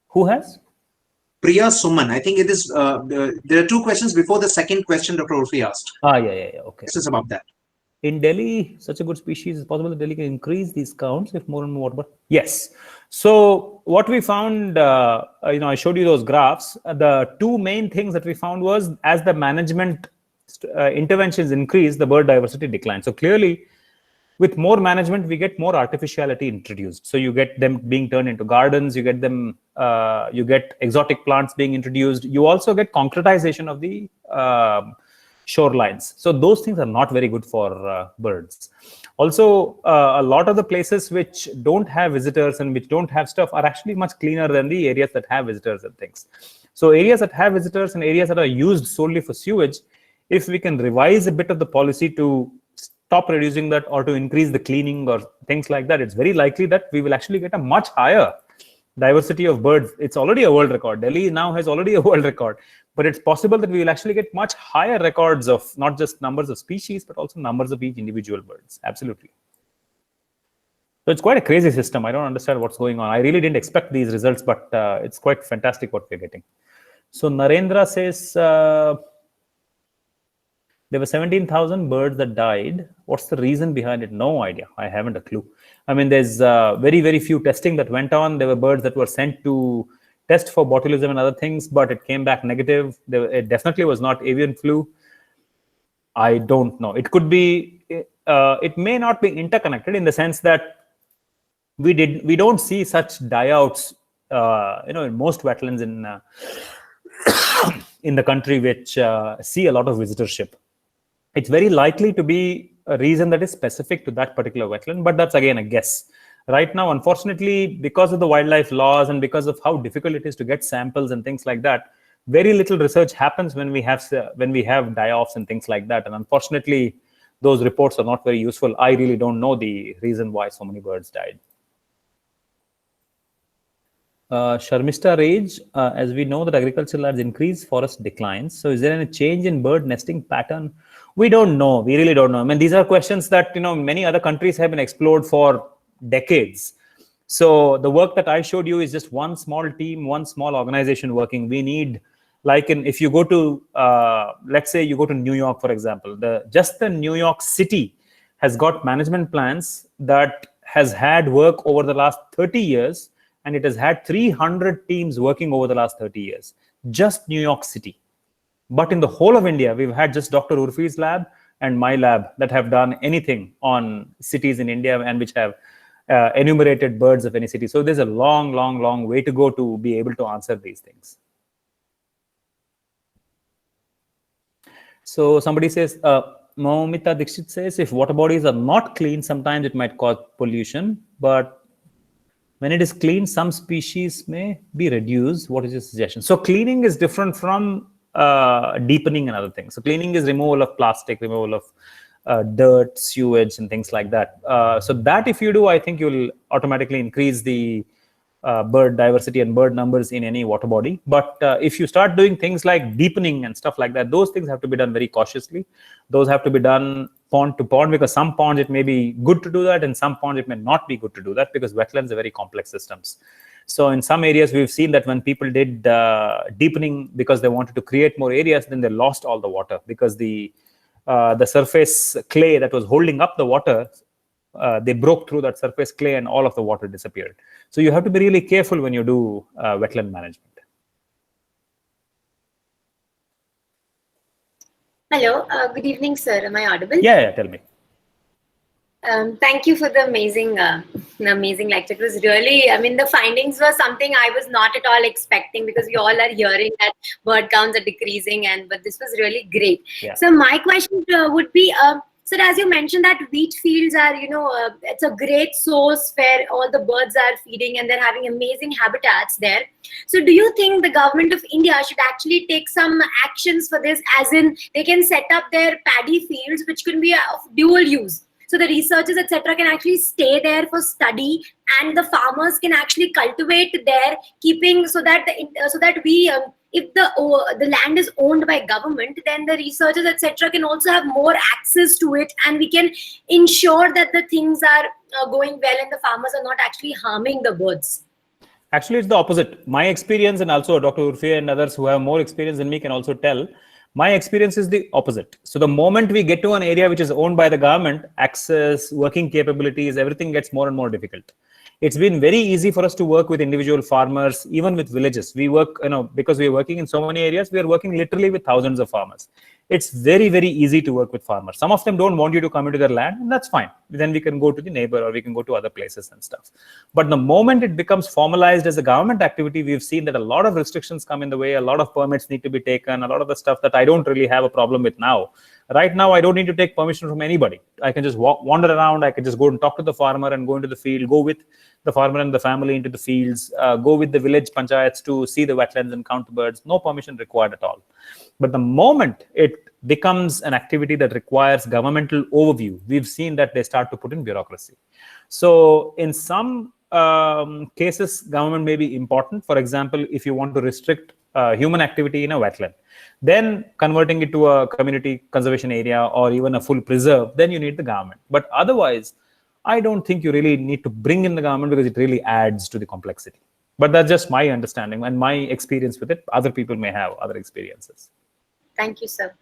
Who has? Priya Suman. I think it is. There are two questions before the second question Dr. Urfi asked. Yeah. Okay. This is about that. In Delhi, such a good species, is possible that Delhi can increase these counts if more and more water. Yes. So what we found, I showed you those graphs. The two main things that we found was as the management interventions increase, the bird diversity declines. So clearly, with more management, we get more artificiality introduced. So you get them being turned into gardens, you get exotic plants being introduced. You also get concretization of the shorelines. So those things are not very good for birds. Also, a lot of the places which don't have visitors and which don't have stuff are actually much cleaner than the areas that have visitors and things. So areas that have visitors and areas that are used solely for sewage, if we can revise a bit of the policy to stop reducing that or to increase the cleaning or things like that, it's very likely that we will actually get a much higher diversity of birds. It's already a world record. Delhi now has already a world record, but it's possible that we will actually get much higher records of not just numbers of species, but also numbers of each individual birds. Absolutely. So it's quite a crazy system. I don't understand what's going on. I really didn't expect these results, but it's quite fantastic what we're getting. So Narendra says, there were 17,000 birds that died. What's the reason behind it? No idea. I haven't a clue. I mean, there's very, very few testing that went on. There were birds that were sent to test for botulism and other things, but it came back negative. It definitely was not avian flu. I don't know. It could be, it may not be interconnected in the sense that we don't see such die-outs, in most wetlands in the country which see a lot of visitorship. It's very likely to be a reason that is specific to that particular wetland, but that's again a guess. Right now, unfortunately, because of the wildlife laws and because of how difficult it is to get samples and things like that, very little research happens when we have die-offs and things like that. And unfortunately, those reports are not very useful. I really don't know the reason why so many birds died. Sharmista Rage, as we know that agricultural lands increase, forest declines. So is there any change in bird nesting pattern? We don't know. We really don't know. I mean, these are questions that, many other countries have been explored for decades. So the work that I showed you is just one small team, one small organization working. We need, if you go to, let's say you go to New York, for example, just the New York City has got management plans that has had work over the last 30 years. And it has had 300 teams working over the last 30 years, just New York City. But in the whole of India, we've had just Dr. Urfi's lab and my lab that have done anything on cities in India and which have enumerated birds of any city. So there's a long, long, long way to go to be able to answer these things. So somebody says, Momita Dixit says, if water bodies are not clean, sometimes it might cause pollution, but When it is cleaned, some species may be reduced. What is your suggestion? So cleaning is different from deepening and other things. So cleaning is removal of plastic, removal of dirt, sewage, and things like that. So that if you do, I think you'll automatically increase the bird diversity and bird numbers in any water body. But if you start doing things like deepening and stuff like that, those things have to be done very cautiously. Those have to be done pond to pond, because some ponds it may be good to do that, and some ponds it may not be good to do that, because wetlands are very complex systems. So in some areas, we've seen that when people did deepening because they wanted to create more areas, then they lost all the water, because the surface clay that was holding up the water, they broke through that surface clay and all of the water disappeared. So you have to be really careful when you do wetland management. Hello, good evening, sir. Am I audible? Yeah, tell me. Thank you for the amazing lecture. It was really, I mean, the findings were something I was not at all expecting, because we all are hearing that bird counts are decreasing, but this was really great. Yeah. So my question would be, sir, as you mentioned that wheat fields are, it's a great source where all the birds are feeding and they're having amazing habitats there. So do you think the government of India should actually take some actions for this, as in they can set up their paddy fields, which can be of dual use? So the researchers, etc., can actually stay there for study, and the farmers can actually cultivate there, keeping so that we, if the land is owned by government, then the researchers, etc., can also have more access to it, and we can ensure that the things are going well and the farmers are not actually harming the birds. Actually, it's the opposite. My experience, and also Dr. Urfi and others who have more experience than me can also tell, my experience is the opposite. So the moment we get to an area which is owned by the government, access, working capabilities, everything gets more and more difficult. It's been very easy for us to work with individual farmers, even with villages. We work, because we are working in so many areas, we are working literally with thousands of farmers. It's very, very easy to work with farmers. Some of them don't want you to come into their land, and that's fine. Then we can go to the neighbor, or we can go to other places and stuff. But the moment it becomes formalized as a government activity, we've seen that a lot of restrictions come in the way, a lot of permits need to be taken, a lot of the stuff that I don't really have a problem with now. Right now, I don't need to take permission from anybody. I can just wander around. I can just go and talk to the farmer and go into the field, go with the farmer and the family into the fields, go with the village panchayats to see the wetlands and count the birds. No permission required at all. But the moment it becomes an activity that requires governmental overview, we've seen that they start to put in bureaucracy. So in some cases, government may be important. For example, if you want to restrict human activity in a wetland, then converting it to a community conservation area or even a full preserve, then you need the government. But otherwise, I don't think you really need to bring in the government, because it really adds to the complexity. But that's just my understanding and my experience with it. Other people may have other experiences. Thank you, sir.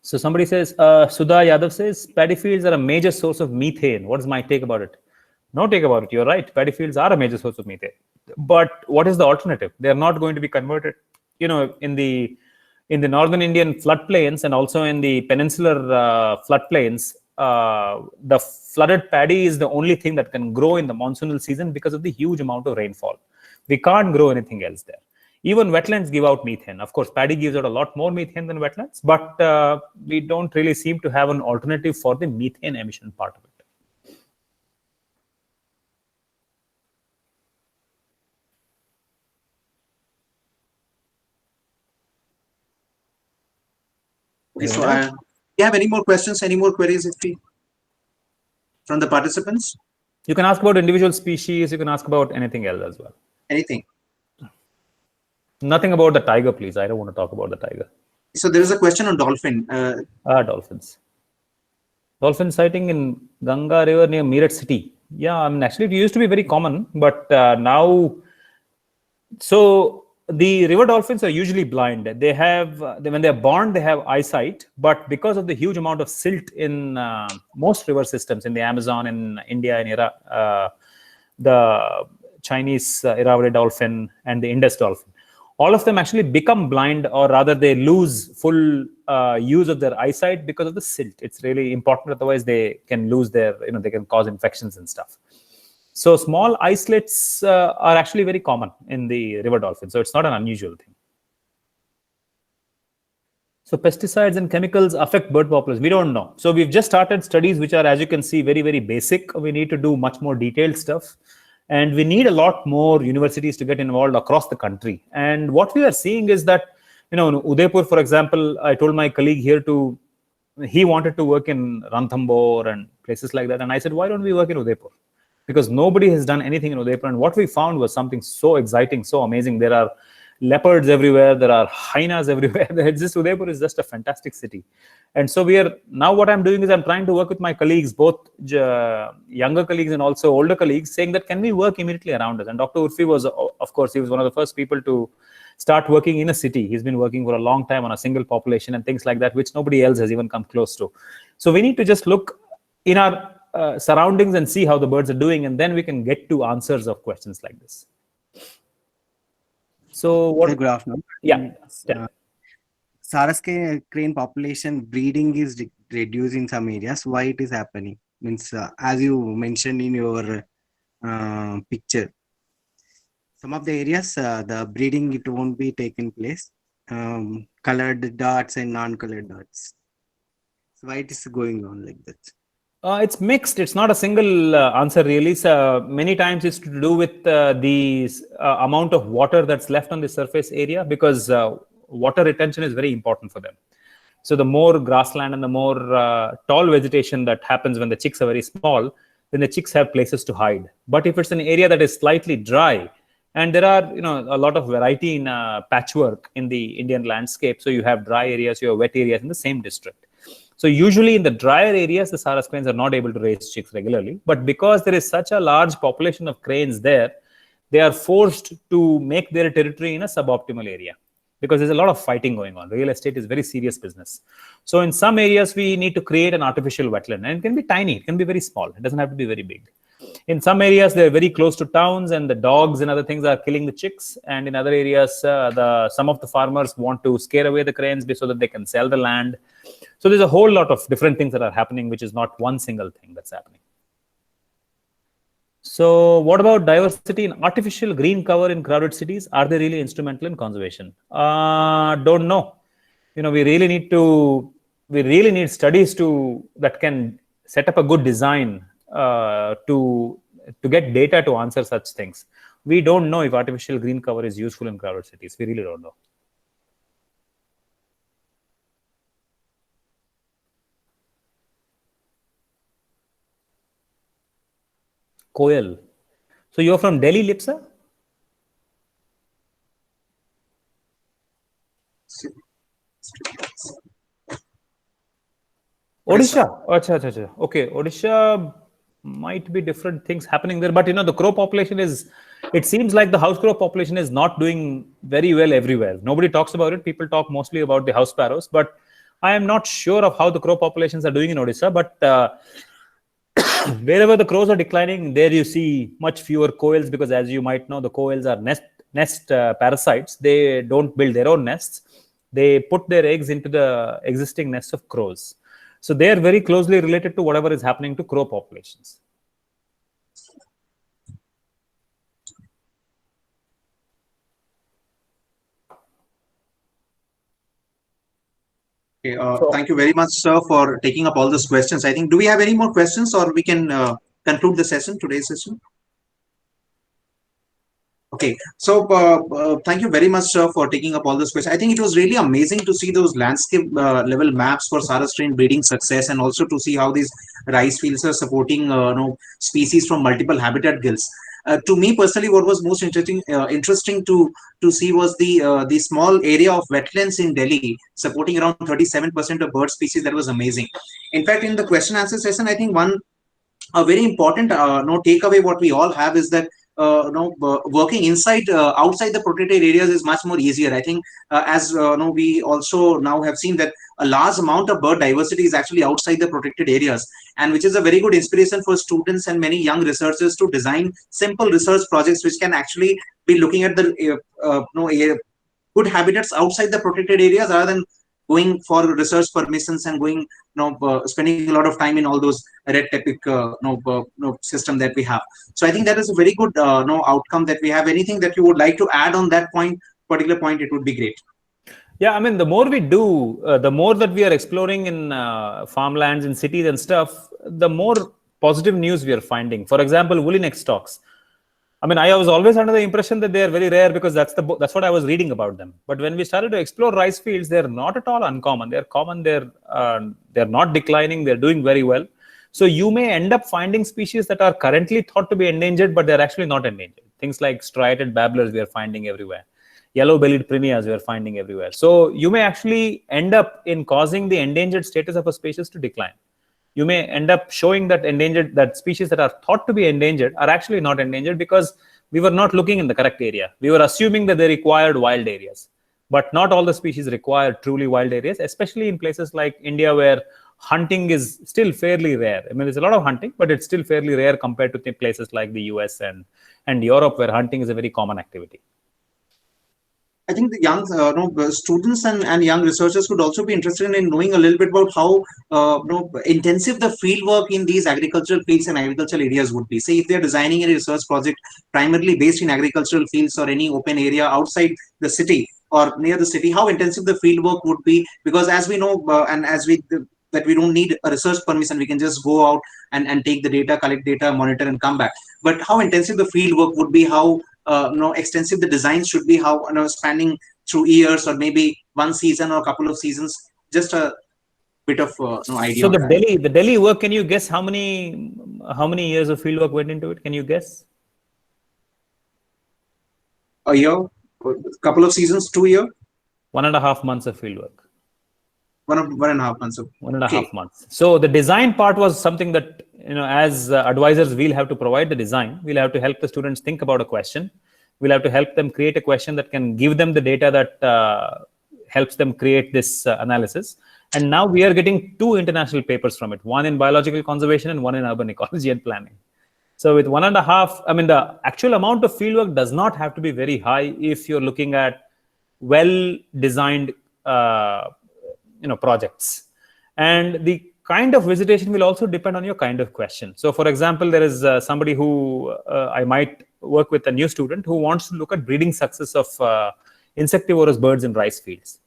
So somebody says, Sudha Yadav says, paddy fields are a major source of methane. What is my take about it? No take about it. You're right. Paddy fields are a major source of methane. But what is the alternative? They're not going to be converted. In the northern Indian floodplains and also in the peninsular floodplains, the flooded paddy is the only thing that can grow in the monsoonal season because of the huge amount of rainfall. We can't grow anything else there. Even wetlands give out methane. Of course, paddy gives out a lot more methane than wetlands, but we don't really seem to have an alternative for the methane emission part of it. Okay, so do you have any more questions, any more queries from the participants? You can ask about individual species. You can ask about anything else as well. Anything? Nothing about the tiger, please. I don't want to talk about the tiger. So there is a question on dolphin. Dolphins. Dolphin sighting in Ganga River near Meerut city. Yeah, I mean, actually, it used to be very common, but now, so the river dolphins are usually blind. They have, when they're born, they have eyesight, but because of the huge amount of silt in most river systems, in the Amazon, in India, in Iraq, the Chinese Irrawaddy dolphin and the Indus dolphin, all of them actually become blind, or rather they lose full use of their eyesight because of the silt. It's really important, otherwise they can lose their, they can cause infections and stuff. So small eye slits are actually very common in the river dolphin. So it's not an unusual thing. So pesticides and chemicals affect bird populations. We don't know. So we've just started studies which are, as you can see, very, very basic. We need to do much more detailed stuff. And we need a lot more universities to get involved across the country. And what we are seeing is that, in Udaipur, for example, I told my colleague here he wanted to work in Ranthambore and places like that. And I said, why don't we work in Udaipur? Because nobody has done anything in Udaipur. And what we found was something so exciting, so amazing. There are leopards everywhere. There are hyenas everywhere. Udaipur is just a fantastic city. And so now what I'm doing is I'm trying to work with my colleagues, both younger colleagues and also older colleagues, saying that can we work immediately around us? And Dr. Urfi was, of course, he was one of the first people to start working in a city. He's been working for a long time on a single population and things like that, which nobody else has even come close to. So we need to just look in our surroundings and see how the birds are doing, and then we can get to answers of questions like this. So what? Good afternoon. Yeah. Saras crane population breeding is reduced in some areas. Why it is happening? Means as you mentioned in your picture, some of the areas the breeding it won't be taken place. Colored dots and non-colored dots. So why it is going on like that? It's mixed. It's not a single answer really. So many times it's to do with the amount of water that's left on the surface area, because water retention is very important for them. So the more grassland and the more tall vegetation that happens when the chicks are very small, then the chicks have places to hide. But if it's an area that is slightly dry, and there are a lot of variety in patchwork in the Indian landscape. So you have dry areas, you have wet areas in the same district. So usually in the drier areas, the Saras cranes are not able to raise chicks regularly. But because there is such a large population of cranes there, they are forced to make their territory in a suboptimal area, because there's a lot of fighting going on. Real estate is very serious business. So in some areas, we need to create an artificial wetland. And it can be tiny. It can be very small. It doesn't have to be very big. In some areas, they're very close to towns, and the dogs and other things are killing the chicks. And in other areas, some of the farmers want to scare away the cranes so that they can sell the land. So there's a whole lot of different things that are happening, which is not one single thing that's happening. So what about diversity in artificial green cover in crowded cities? Are they really instrumental in conservation? Don't know. We really need studies that can set up a good design to get data to answer such things. We don't know if artificial green cover is useful in crowded cities. We really don't know. Koel. So you're from Delhi, Lipsa? Odisha. Acha. Okay, Odisha might be different things happening there, but the crow population it seems like the house crow population is not doing very well everywhere. Nobody talks about it. People talk mostly about the house sparrows, but I am not sure of how the crow populations are doing in Odisha. But wherever the crows are declining, there you see much fewer koels, because as you might know, the koels are nest parasites. They don't build their own nests. They put their eggs into the existing nests of crows. So they are very closely related to whatever is happening to crow populations. Okay, thank you very much, sir, for taking up all those questions. I think, do we have any more questions, or we can conclude the session, today's session? Okay, so thank you very much, sir, for taking up all those questions. I think it was really amazing to see those landscape level maps for Saras crane breeding success, and also to see how these rice fields are supporting species from multiple habitat guilds. To me personally, what was most interesting to see was the small area of wetlands in Delhi supporting around 37% of bird species. That was amazing. In fact, in the question answer session, I think a very important takeaway what we all have is that working outside the protected areas is much more easier. I think we also now have seen that a large amount of bird diversity is actually outside the protected areas, and which is a very good inspiration for students and many young researchers to design simple research projects which can actually be looking at the good habitats outside the protected areas, rather than going for research permissions and going spending a lot of time in all those red tape system that we have. So I think that is a very good outcome that we have. Anything that you would like to add on that particular point, it would be great. Yeah, I mean, the more we do, the more that we are exploring in farmlands, in cities and stuff, the more positive news we are finding. For example, woolly neck stalks. I mean, I was always under the impression that they are very rare because that's what I was reading about them. But when we started to explore rice fields, they're not at all uncommon. They're common. They're not declining. They're doing very well. So you may end up finding species that are currently thought to be endangered, but they're actually not endangered. Things like striated babblers we are finding everywhere. Yellow-bellied prinias we are finding everywhere. So you may actually end up in causing the endangered status of a species to decline. You may end up showing that species that are thought to be endangered are actually not endangered because we were not looking in the correct area. We were assuming that they required wild areas, but not all the species require truly wild areas, especially in places like India where hunting is still fairly rare. I mean, there's a lot of hunting, but it's still fairly rare compared to places like the US and Europe where hunting is a very common activity. I think the young students and young researchers could also be interested in knowing a little bit about how intensive the field work in these agricultural fields and agricultural areas would be. Say if they're designing a research project primarily based in agricultural fields or any open area outside the city or near the city, how intensive the field work would be. Because as we know, that we don't need a research permission, we can just go out and take the data, collect data, monitor and come back. But how intensive the field work would be, how extensive the designs should be, how spanning through years or maybe one season or a couple of seasons, just a bit of idea. So the Delhi work, can you guess how many years of field work went into it? Can you guess? A year, a couple of seasons, 2 years? 1.5 months of field work. 1.5 months. 1.5 months. So the design part was something that, as advisors, we'll have to provide the design. We'll have to help the students think about a question. We'll have to help them create a question that can give them the data that helps them create this analysis. And now we are getting 2 international papers from it, one in biological conservation and one in urban ecology and planning. So with 1.5, I mean, the actual amount of fieldwork does not have to be very high if you're looking at well-designed projects. And the kind of visitation will also depend on your kind of question. So for example, there is somebody who I might work with, a new student who wants to look at breeding success of insectivorous birds in rice fields.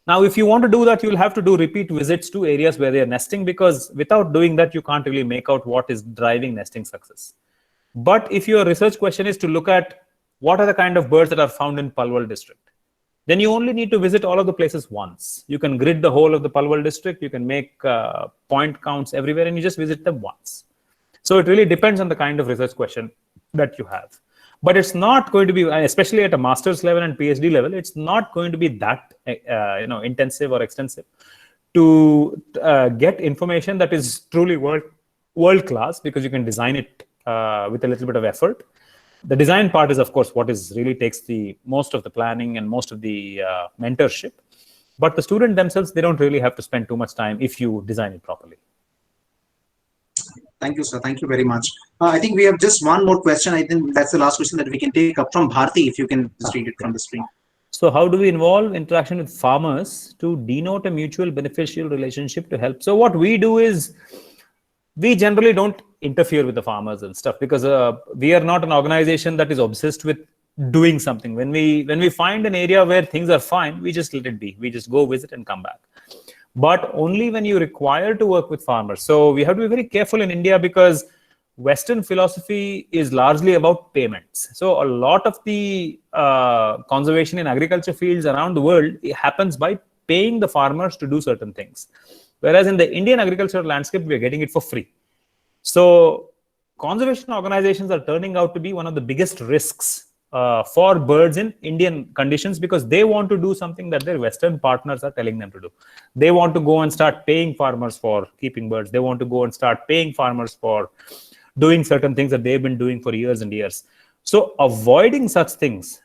Now, if you want to do that, you'll have to do repeat visits to areas where they're nesting, because without doing that, you can't really make out what is driving nesting success. But if your research question is to look at what are the kind of birds that are found in Palwal district, then you only need to visit all of the places once. You can grid the whole of the Palwal district. You can make point counts everywhere, and you just visit them once. So it really depends on the kind of research question that you have. But it's not going to be, especially at a master's level and PhD level, it's not going to be that intensive or extensive to get information that is truly world class, because you can design it with a little bit of effort. The design part is, of course, what really takes the most of the planning and most of the mentorship. But the student themselves, they don't really have to spend too much time if you design it properly. Thank you, sir. Thank you very much. I think we have just one more question. I think that's the last question that we can take up from Bharti, if you can just read it from the screen. So how do we involve interaction with farmers to denote a mutual beneficial relationship to help? So what we do is, we generally don't interfere with the farmers and stuff, because we are not an organization that is obsessed with doing something. When we find an area where things are fine, we just let it be. We just go visit and come back. But only when you require to work with farmers. So we have to be very careful in India, because Western philosophy is largely about payments. So a lot of the conservation in agriculture fields around the world, it happens by paying the farmers to do certain things. Whereas in the Indian agricultural landscape, we are getting it for free. So conservation organizations are turning out to be one of the biggest risks for birds in Indian conditions, because they want to do something that their Western partners are telling them to do. They want to go and start paying farmers for keeping birds. They want to go and start paying farmers for doing certain things that they've been doing for years and years. So avoiding such things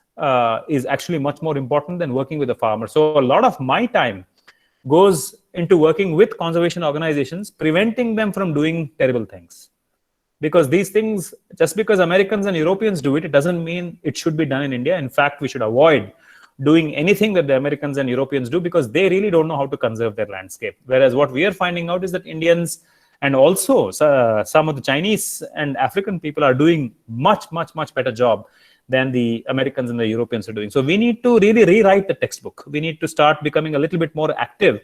is actually much more important than working with the farmer. So a lot of my time goes into working with conservation organizations, preventing them from doing terrible things. Because these things, just because Americans and Europeans do it, it doesn't mean it should be done in India. In fact, we should avoid doing anything that the Americans and Europeans do, because they really don't know how to conserve their landscape. Whereas what we are finding out is that Indians and also some of the Chinese and African people are doing much better job than the Americans and the Europeans are doing. So we need to really rewrite the textbook. We need to start becoming a little bit more active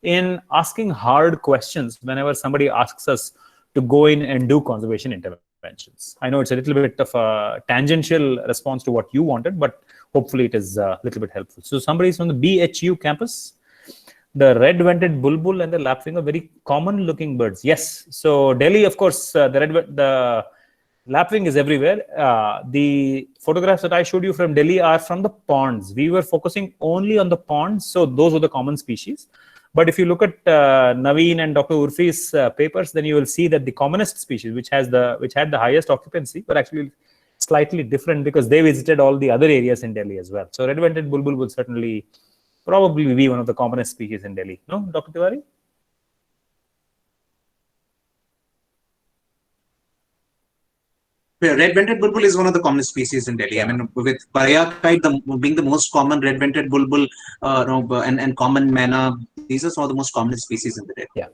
in asking hard questions whenever somebody asks us to go in and do conservation interventions. I know it's a little bit of a tangential response to what you wanted, but hopefully it is a little bit helpful. So somebody is on the BHU campus. The red-vented bulbul and the lapwing are very common-looking birds. Yes. So Delhi, of course, the lapwing is everywhere. The photographs that I showed you from Delhi are from the ponds. We were focusing only on the ponds, so those were the common species. But if you look at Naveen and Dr. Urfi's papers, then you will see that the commonest species, which had the highest occupancy, were actually slightly different because they visited all the other areas in Delhi as well. So red-vented bulbul will certainly probably be one of the commonest species in Delhi. No, Dr. Tiwari? Red-vented bulbul is one of the commonest species in Delhi. I mean, with Parayak kite being the most common red-vented bulbul and common manna, these are some of the most common species in the Delhi. Yeah.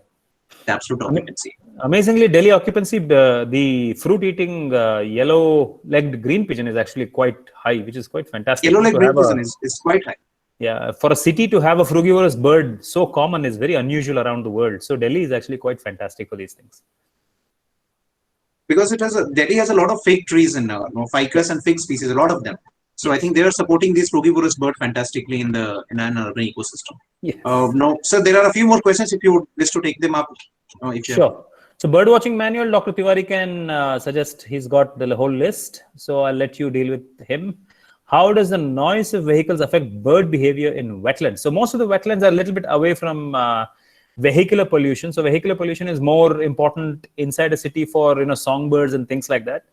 The absolute occupancy. Amazingly, Delhi occupancy, the fruit-eating yellow-legged green pigeon is actually quite high, which is quite fantastic. Yellow-legged green pigeon is quite high. Yeah, for a city to have a frugivorous bird so common is very unusual around the world. So Delhi is actually quite fantastic for these things. Because Delhi has a lot of fig trees in ficus and fig species, a lot of them. So I think they are supporting these frugivorous bird fantastically in an urban ecosystem. Yes. So there are a few more questions if you would wish to take them up. Sure. So bird watching manual, Dr. Tiwari can suggest. He's got the whole list. So I'll let you deal with him. How does the noise of vehicles affect bird behavior in wetlands? So most of the wetlands are a little bit away from vehicular pollution. So vehicular pollution is more important inside a city for songbirds and things like that.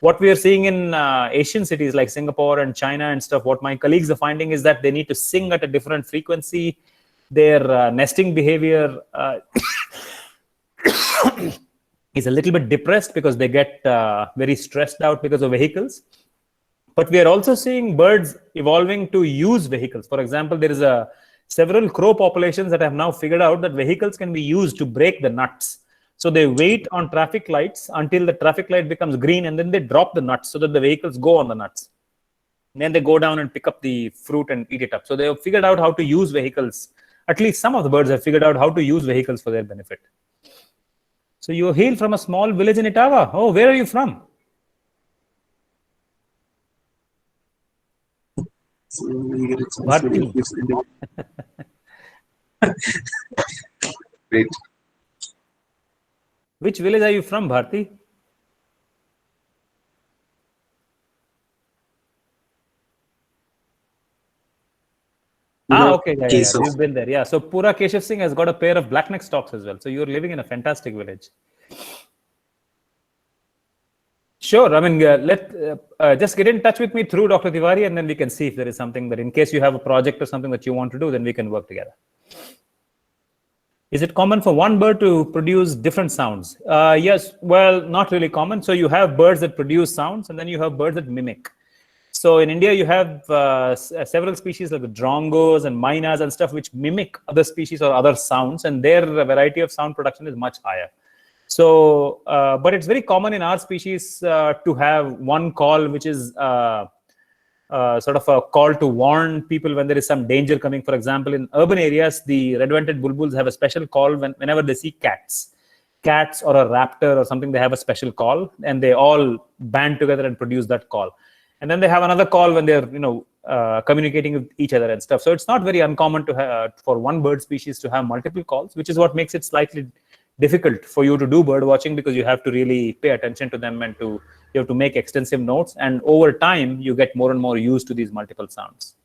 What we are seeing in Asian cities like Singapore and China and stuff, what my colleagues are finding is that they need to sing at a different frequency. Their nesting behavior is a little bit depressed because they get very stressed out because of vehicles. But we are also seeing birds evolving to use vehicles. For example, there is several crow populations that have now figured out that vehicles can be used to break the nuts. So they wait on traffic lights until the traffic light becomes green, and then they drop the nuts so that the vehicles go on the nuts. And then they go down and pick up the fruit and eat it up. So they have figured out how to use vehicles. At least some of the birds have figured out how to use vehicles for their benefit. So you hail from a small village in Etawah. Oh, where are you from? Bharti. Great. Which village are you from, Bharti? Okay. Yeah. You've been there. Yeah. So Pura Keshav Singh has got a pair of blackneck storks as well. So you're living in a fantastic village. Sure. I mean, just get in touch with me through Dr. Tiwari, and then we can see if there is something that, in case you have a project or something that you want to do, then we can work together. Is it common for one bird to produce different sounds? Yes. Well, not really common. So you have birds that produce sounds, and then you have birds that mimic. So in India, you have several species like the drongos and mynas and stuff, which mimic other species or other sounds, and their variety of sound production is much higher. So, but it's very common in our species to have one call, which is sort of a call to warn people when there is some danger coming. For example, in urban areas, the red-vented bulbuls have a special call whenever they see cats or a raptor or something. They have a special call, and they all band together and produce that call. And then they have another call when they're communicating with each other and stuff. So it's not very uncommon to for one bird species to have multiple calls, which is what makes it slightly difficult for you to do bird watching, because you have to really pay attention to them and you have to make extensive notes, and over time you get more and more used to these multiple sounds.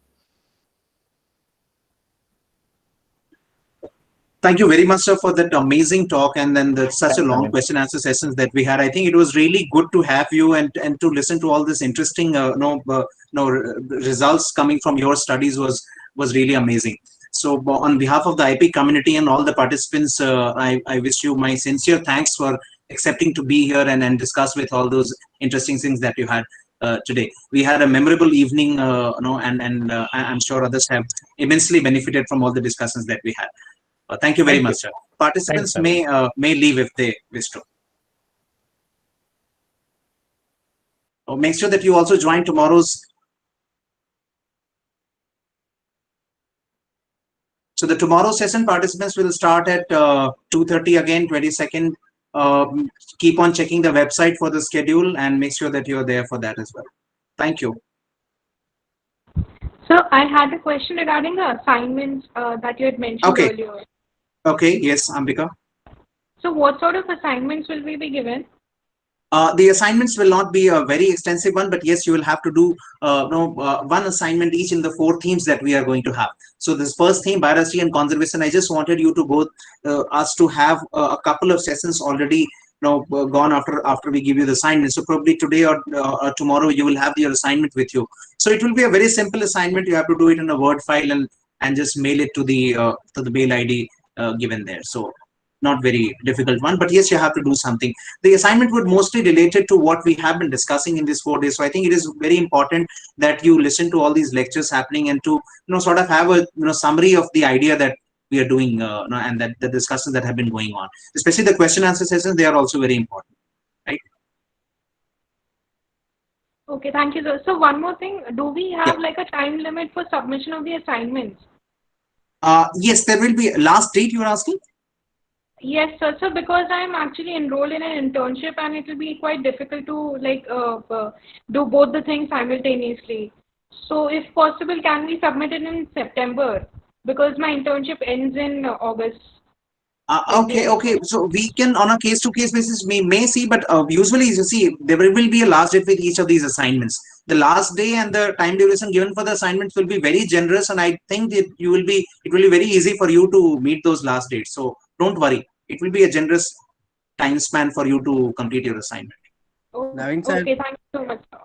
Thank you very much, sir, for that amazing talk, and then such a long question answer sessions that we had. I think it was really good to have you and to listen to all this interesting results coming from your studies was really amazing. So on behalf of the IP community and all the participants, I wish you my sincere thanks for accepting to be here and discuss with all those interesting things that you had today. We had a memorable evening, and I'm sure others have immensely benefited from all the discussions that we had. Thank you very much, sir. Participants may leave if they wish to. make sure that you also join tomorrow's. So the tomorrow session participants will start at 2:30 again, 22nd. Keep on checking the website for the schedule and make sure that you're there for that as well. Thank you. So I had a question regarding the assignments that you had mentioned earlier. Okay. Yes, Ambika. So what sort of assignments will we be given? The assignments will not be a very extensive one, but yes, you will have to do one assignment each in the 4 themes that we are going to have. So this first theme, biodiversity and conservation, I just wanted you to both us to have a couple of sessions already gone after we give you the assignment. So probably today or tomorrow you will have your assignment with you. So it will be a very simple assignment. You have to do it in a Word file and just mail it to the mail ID given there. So not very difficult one, but yes, you have to do something. The assignment would mostly related to what we have been discussing in these 4 days. So I think it is very important that you listen to all these lectures happening and to sort of have a summary of the idea that we are doing and that the discussions that have been going on, especially the question answer sessions. They are also very important, right? Okay, thank you, sir. So one more thing, do we have like a time limit for submission of the assignments? Yes, there will be. Last date you are asking? Yes, sir. So because I'm actually enrolled in an internship and it will be quite difficult to like do both the things simultaneously. So if possible, can we submit it in September? Because my internship ends in August. Okay. So we can, on a case-to-case basis, we may see, but usually, you see, there will be a last date with each of these assignments. The last day and the time duration given for the assignments will be very generous, and I think it will be very easy for you to meet those last dates. So don't worry, it will be a generous time span for you to complete your assignment. Naveen sir. Okay, thank you so much, sir.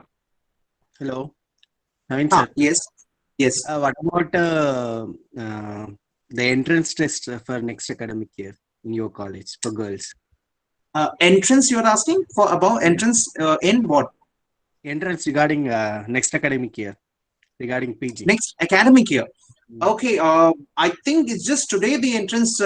Hello. Naveen sir. Yes. What about the entrance test for next academic year in your college for girls? Entrance you are asking for about entrance in what? Entrance regarding next academic year, regarding PG. Next academic year. Okay, I think it's just today the entrance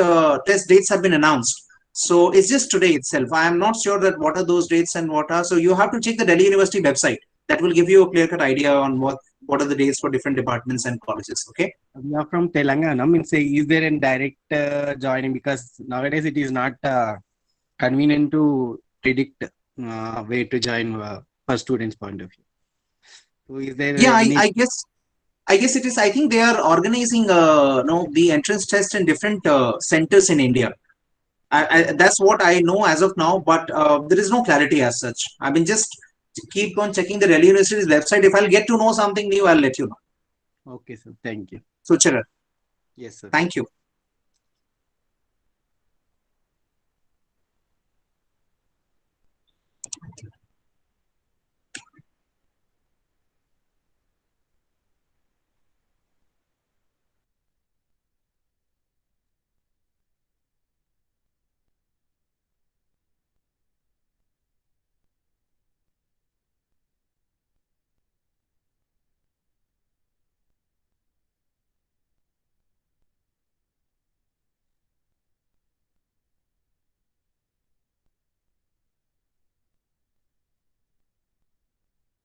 test dates have been announced. So it's just today itself. I am not sure that what are those dates and what are. So you have to check the Delhi University website. That will give you a clear-cut idea on what are the dates for different departments and colleges. Okay. We are from Telangana. Means is there a direct joining? Because nowadays it is not convenient to predict where to join for students' point of view. So is there? Yeah, I guess it is. I think they are organizing the entrance test in different centers in India. That's what I know as of now, but there is no clarity as such. I mean, just keep on checking the Delhi University's website. If I'll get to know something new, I'll let you know. Okay, sir. Thank you. Suchara. Yes, sir. Thank you.